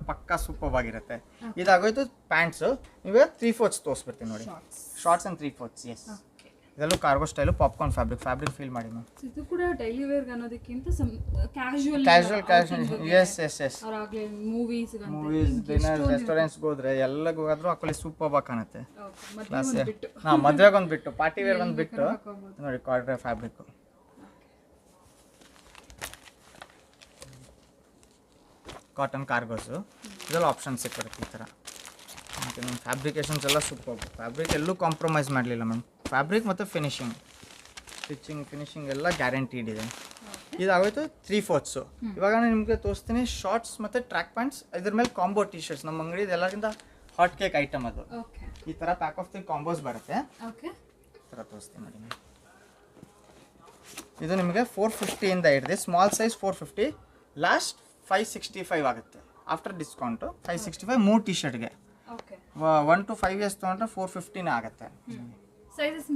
ಪಕ್ಕಾ ಸೂಪರ್ ಆಗಿರುತ್ತೆ. ಇದಾಗೋಯ್ತು ಪ್ಯಾಂಟ್ಸು. ಇವಾಗ 3/4 ತೋರಿಸ್ಬಿಡ್ತೀನಿ ನೋಡಿ. Shorts and 3/4. ಎಸ್, ಇದೆಲ್ಲೂ cargo style popcorn fabric feel ಮಾಡಿ ಮ್ಯಾಮ್. ಇದು ಕೂಡ ಡೈಲಿ ವೇರ್ ಅನ್ನೋದಕ್ಕಿಂತ ಕ್ಯಾಶುವಲ್. ಎಸ್ ಮೂವೀಸ್, ಡಿನ್ನರ್, ರೆಸ್ಟೋರೆಂಟ್ಸ್ಗೆ ಹೋದ್ರೆ ಎಲ್ಲಗೂ ಹೋದ್ರೂ ಹಾಕೊಳ್ಳಿ ಸೂಪರ್ ಆಗಿ ಕಾಣುತ್ತೆ. ಮದುವೆಗೆ ಒಂದು ಬಿಟ್ಟು, ಪಾರ್ಟಿ ವೇರ್ ಒಂದು ಬಿಟ್ಟು ನೋಡಿ. ಕಾರ್ಗೋ ಫ್ಯಾಬ್ರಿಕ್, ಕಾಟನ್ ಕಾರ್ಗೋಸು, ಇದೆಲ್ಲ ಆಪ್ಷನ್ ಸಿಕ್ಕಿರುತ್ತೆ ಈ ಥರ. ಮತ್ತು ನಮ್ಮ ಫ್ಯಾಬ್ರಿಕೇಶನ್ಸ್ ಎಲ್ಲ ಸೂಪರ್. ಫ್ಯಾಬ್ರಿಕ್ ಎಲ್ಲೂ ಕಾಂಪ್ರಮೈಸ್ ಮಾಡಲಿಲ್ಲ ಮ್ಯಾಮ್. ಫ್ಯಾಬ್ರಿಕ್ ಮತ್ತು ಫಿನಿಶಿಂಗ್ ಎಲ್ಲ ಗ್ಯಾರಂಟೀಡ್ ಇದೆ. ಇದಾಗೋಯ್ತು 3/4. ಇವಾಗ ನಾನು ನಿಮಗೆ ತೋರಿಸ್ತೀನಿ ಶಾರ್ಟ್ಸ್ ಮತ್ತು ಟ್ರ್ಯಾಕ್ ಪ್ಯಾಂಟ್ಸ್. ಇದ್ರ ಮೇಲೆ ಕಾಂಬೋ ಟಿ ಶರ್ಟ್ಸ್. ನಮ್ಮ ಅಂಗಡಿ ಎಲ್ಲರಿಗಿಂತ ಹಾಟ್ ಕೇಕ್ ಐಟಮ್ ಅದು. ಈ ಥರ ಪ್ಯಾಕ್ ಆಫ್ 3 ಕಾಂಬೋಸ್ ಬರುತ್ತೆ. ಈ ಥರ ತೋರಿಸ್ತೀನಿ ನೋಡಿ. ಇದು ನಿಮಗೆ 450ಇಂದ ಹಿಡಿದು ಸ್ಮಾಲ್ ಸೈಜ್ 450, ಲಾಸ್ಟ್ 565 ಆಗುತ್ತೆ. ಆಫ್ಟರ್ ಡಿಸ್ಕೌಂಟು 565 3 ಟಿ ಶರ್ಟ್ಗೆ. 1 to 5 years ತೊಗೊಂಡ್ರೆ 450 ಆಗುತ್ತೆ. ಸೈಜಸ್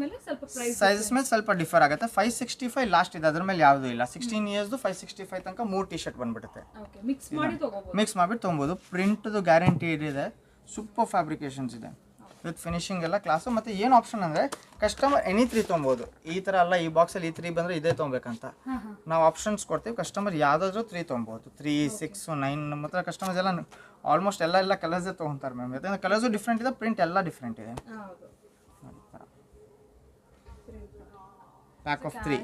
ಮೇಲೆ ಸ್ವಲ್ಪ ಡಿಫರ್ ಆಗುತ್ತೆ. 565 ಲಾಸ್ಟ್ ಇದೆ, ಅದ್ರ ಮೇಲೆ ಯಾವುದೂ ಇಲ್ಲ. 16 years 565 ತನಕ 3 ಟಿ ಶರ್ಟ್ ಬಂದ್ಬಿಡುತ್ತೆ. ಮಿಕ್ಸ್ ಮಾಡಿಬಿಟ್ಟು ತೊಗೊಬೋದು. ಪ್ರಿಂಟ್ದು ಗ್ಯಾರಂಟಿ ಇದೆ. ಸೂಪರ್ ಫ್ಯಾಬ್ರಿಕೇಶನ್ಸ್ ಇದೆ ವಿತ್ ಫಿನಿಶಿಂಗ್ ಎಲ್ಲ ಕ್ಲಾಸು. ಮತ್ತು ಏನು ಆಪ್ಷನ್ ಅಂದರೆ ಕಸ್ಟಮರ್ ಎನಿ 3 ತೊಗೊಬೋದು. ಈ ಥರ ಅಲ್ಲ, ಈ ಬಾಕ್ಸಲ್ಲಿ ಈ 3 ಬಂದರೆ ಇದೇ ತೊಗೊಬೇಕಂತ ನಾವು ಆಪ್ಷನ್ಸ್ ಕೊಡ್ತೀವಿ. ಕಸ್ಟಮರ್ ಯಾವುದಾದ್ರೂ 3 ತೊಗೊಬೋದು. 3, 6, 9 ನಮ್ಮ ಹತ್ರ ಕಸ್ಟಮರ್ಸ್ ಎಲ್ಲ ಆಲ್ಮೋಸ್ಟ್ ಎಲ್ಲ ಕಲರ್ಸೇ ತೊಗೊತಾರೆ ಮ್ಯಾಮ್. ಯಾಕಂದರೆ ಕಲರ್ಸು ಡಿಫ್ರೆಂಟ್ ಇದೆ, ಪ್ರಿಂಟ್ ಎಲ್ಲ ಡಿಫ್ರೆಂಟ್ ಇದೆ. ಪ್ಯಾಕ್ ಆಫ್ 3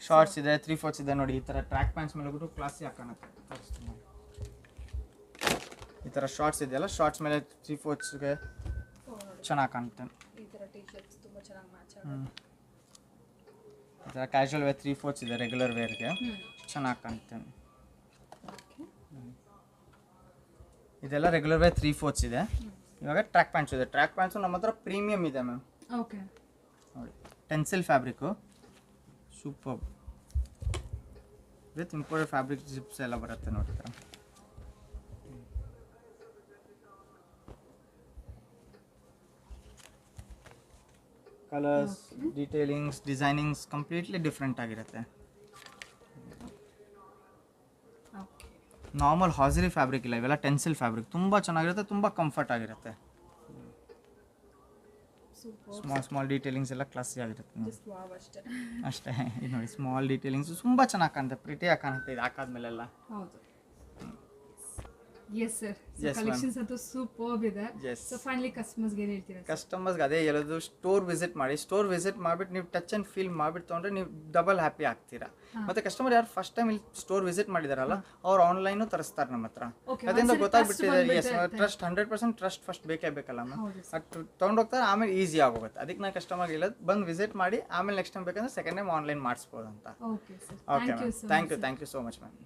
ಶಾರ್ಟ್ಸ್ ಇದೆ, 3/4 ಇದೆ ನೋಡಿ. ಈ ಥರ ಟ್ರ್ಯಾಕ್ ಪ್ಯಾಂಟ್ಸ್ ಮೇಲೆ ಬಿಟ್ಟು ಕ್ಲಾಸಿ ಹಾಕೋಣತ್ತೆ. ಈ ಥರ ಶಾರ್ಟ್ಸ್ ಇದೆಯಲ್ಲ, ಶಾರ್ಟ್ಸ್ ಮೇಲೆ 3/4ಗೆ ಚೆನ್ನಾಗಿ ಕಾಣುತ್ತೆ. ಈ ಥರ ಕ್ಯಾಶುವಲ್ ವೇರ್ 3/4 ಇದೆ, ರೆಗ್ಯುಲರ್ ವೇರ್ಗೆ ಚೆನ್ನಾಗಿ ಕಾಣುತ್ತೆ. ಇದೆಲ್ಲ ರೆಗ್ಯುಲರ್ ವೇರ್ 3/4 ಇದೆ. ಇವಾಗ ಟ್ರ್ಯಾಕ್ ಪ್ಯಾಂಟ್ಸ್ ಇದೆ. ಟ್ರ್ಯಾಕ್ ಪ್ಯಾಂಟ್ಸು ನಮ್ಮ ಹತ್ರ ಪ್ರೀಮಿಯಮ್ ಇದೆ ಮ್ಯಾಮ್. ನೋಡಿ, tensile fabric super. With imported fabric ಜಿಪ್ಸ್ ಎಲ್ಲ ಬರುತ್ತೆ ನೋಡಿ ಈ ಥರ. Colours, detailings, designings completely different ಆಗಿರುತ್ತೆ. ನಾರ್ಮಲ್ ಹಾಸಿರಿ ಫ್ಯಾಬ್ರಿಕ್ ಇಲ್ಲ, ಇವೆಲ್ಲ ಟೆನ್ಸಿಲ್ ಫ್ಯಾಬ್ರಿಕ್. ತುಂಬ ಚೆನ್ನಾಗಿರುತ್ತೆ, ತುಂಬ ಕಂಫರ್ಟ್ ಆಗಿರುತ್ತೆ. ಸ್ಮಾಲ್ ಡೀಟೇಲಿಂಗ್ಸ್ ಎಲ್ಲ ಕ್ಲಾಸಿ ಆಗಿರುತ್ತೆ ನೋಡಿ. ಅಷ್ಟೇ. ಇದು ನೋಡಿ ಸ್ಮಾಲ್ ಡೀಟೇಲಿಂಗ್ಸ್ ತುಂಬ ಚೆನ್ನಾಗಿ ಕಾಣುತ್ತೆ, ಪ್ರಿಟಿಯಾಗಿ ಕಾಣುತ್ತೆ ಇದು ಹಾಕಾದ್ಮೇಲೆಲ್ಲ. ಹೌದು. ಎಸ್ ಸರ್, ಕಲೆಕ್ಷನ್ಸ್ ಅಂತೂ ಸೂಪರ್ಬ್ ಇದೆ. ಸೊ ಫೈನಲಿ ಕಸ್ಟಮರ್ಸ್ಗೆ ಏನು ಹೇಳ್ತೀರಾ? ಕಸ್ಟಮರ್ಸ್ಗೆ ಅದೇ ಹೇಳೋದು, ಸ್ಟೋರ್ ವಿಸಿಟ್ ಮಾಡಿ. ಸ್ಟೋರ್ ವಿಸಿಟ್ ಮಾಡಿಬಿಟ್ಟು ನೀವು ಟಚ್ ಆ್ಯಂಡ್ ಫೀಲ್ ಮಾಡಿಬಿಟ್ಟು ತೊಗೊಂಡ್ರೆ ನೀವು ಡಬಲ್ ಹ್ಯಾಪಿ ಆಗ್ತೀರಾ. ಮತ್ತು ಕಸ್ಟಮರ್ ಯಾರು ಫಸ್ಟ್ ಟೈಮ್ ಇಲ್ಲಿ ಸ್ಟೋರ್ ವಿಸಿಟ್ ಮಾಡಿದಾರಲ್ಲ ಅವ್ರು ಆನ್ಲೈನು ತರಿಸ್ತಾರೆ ನಮ್ಮ ಹತ್ರ. ಅದರಿಂದ ಗೊತ್ತಾಗ್ಬಿಟ್ಟಿದೆ. ಎಸ್, ಟ್ರಸ್ಟ್ 100% ಟ್ರಸ್ಟ್ ಫಸ್ಟ್ ಬೇಕೇ ಬೇಕಲ್ಲ ಮ್ಯಾಮ್. ಅದು ತೊಗೊಂಡೋಗ್ತಾರೆ, ಆಮೇಲೆ ಈಸಿ ಆಗೋಗುತ್ತೆ. ಅದಕ್ಕೆ ನಾನು ಕಸ್ಟಮರ್ಗೆ ಹೇಳೋದು, ಬಂದು ವಿಸಿಟ್ ಮಾಡಿ ಆಮೇಲೆ ನೆಕ್ಸ್ಟ್ ಟೈಮ್ ಬೇಕಂದ್ರೆ ಸೆಕೆಂಡ್ ಟೈಮ್ ಆನ್ಲೈನ್ ಮಾಡಿಸ್ಬೋದು ಅಂತ. Okay ma'am, thank you so much ma'am.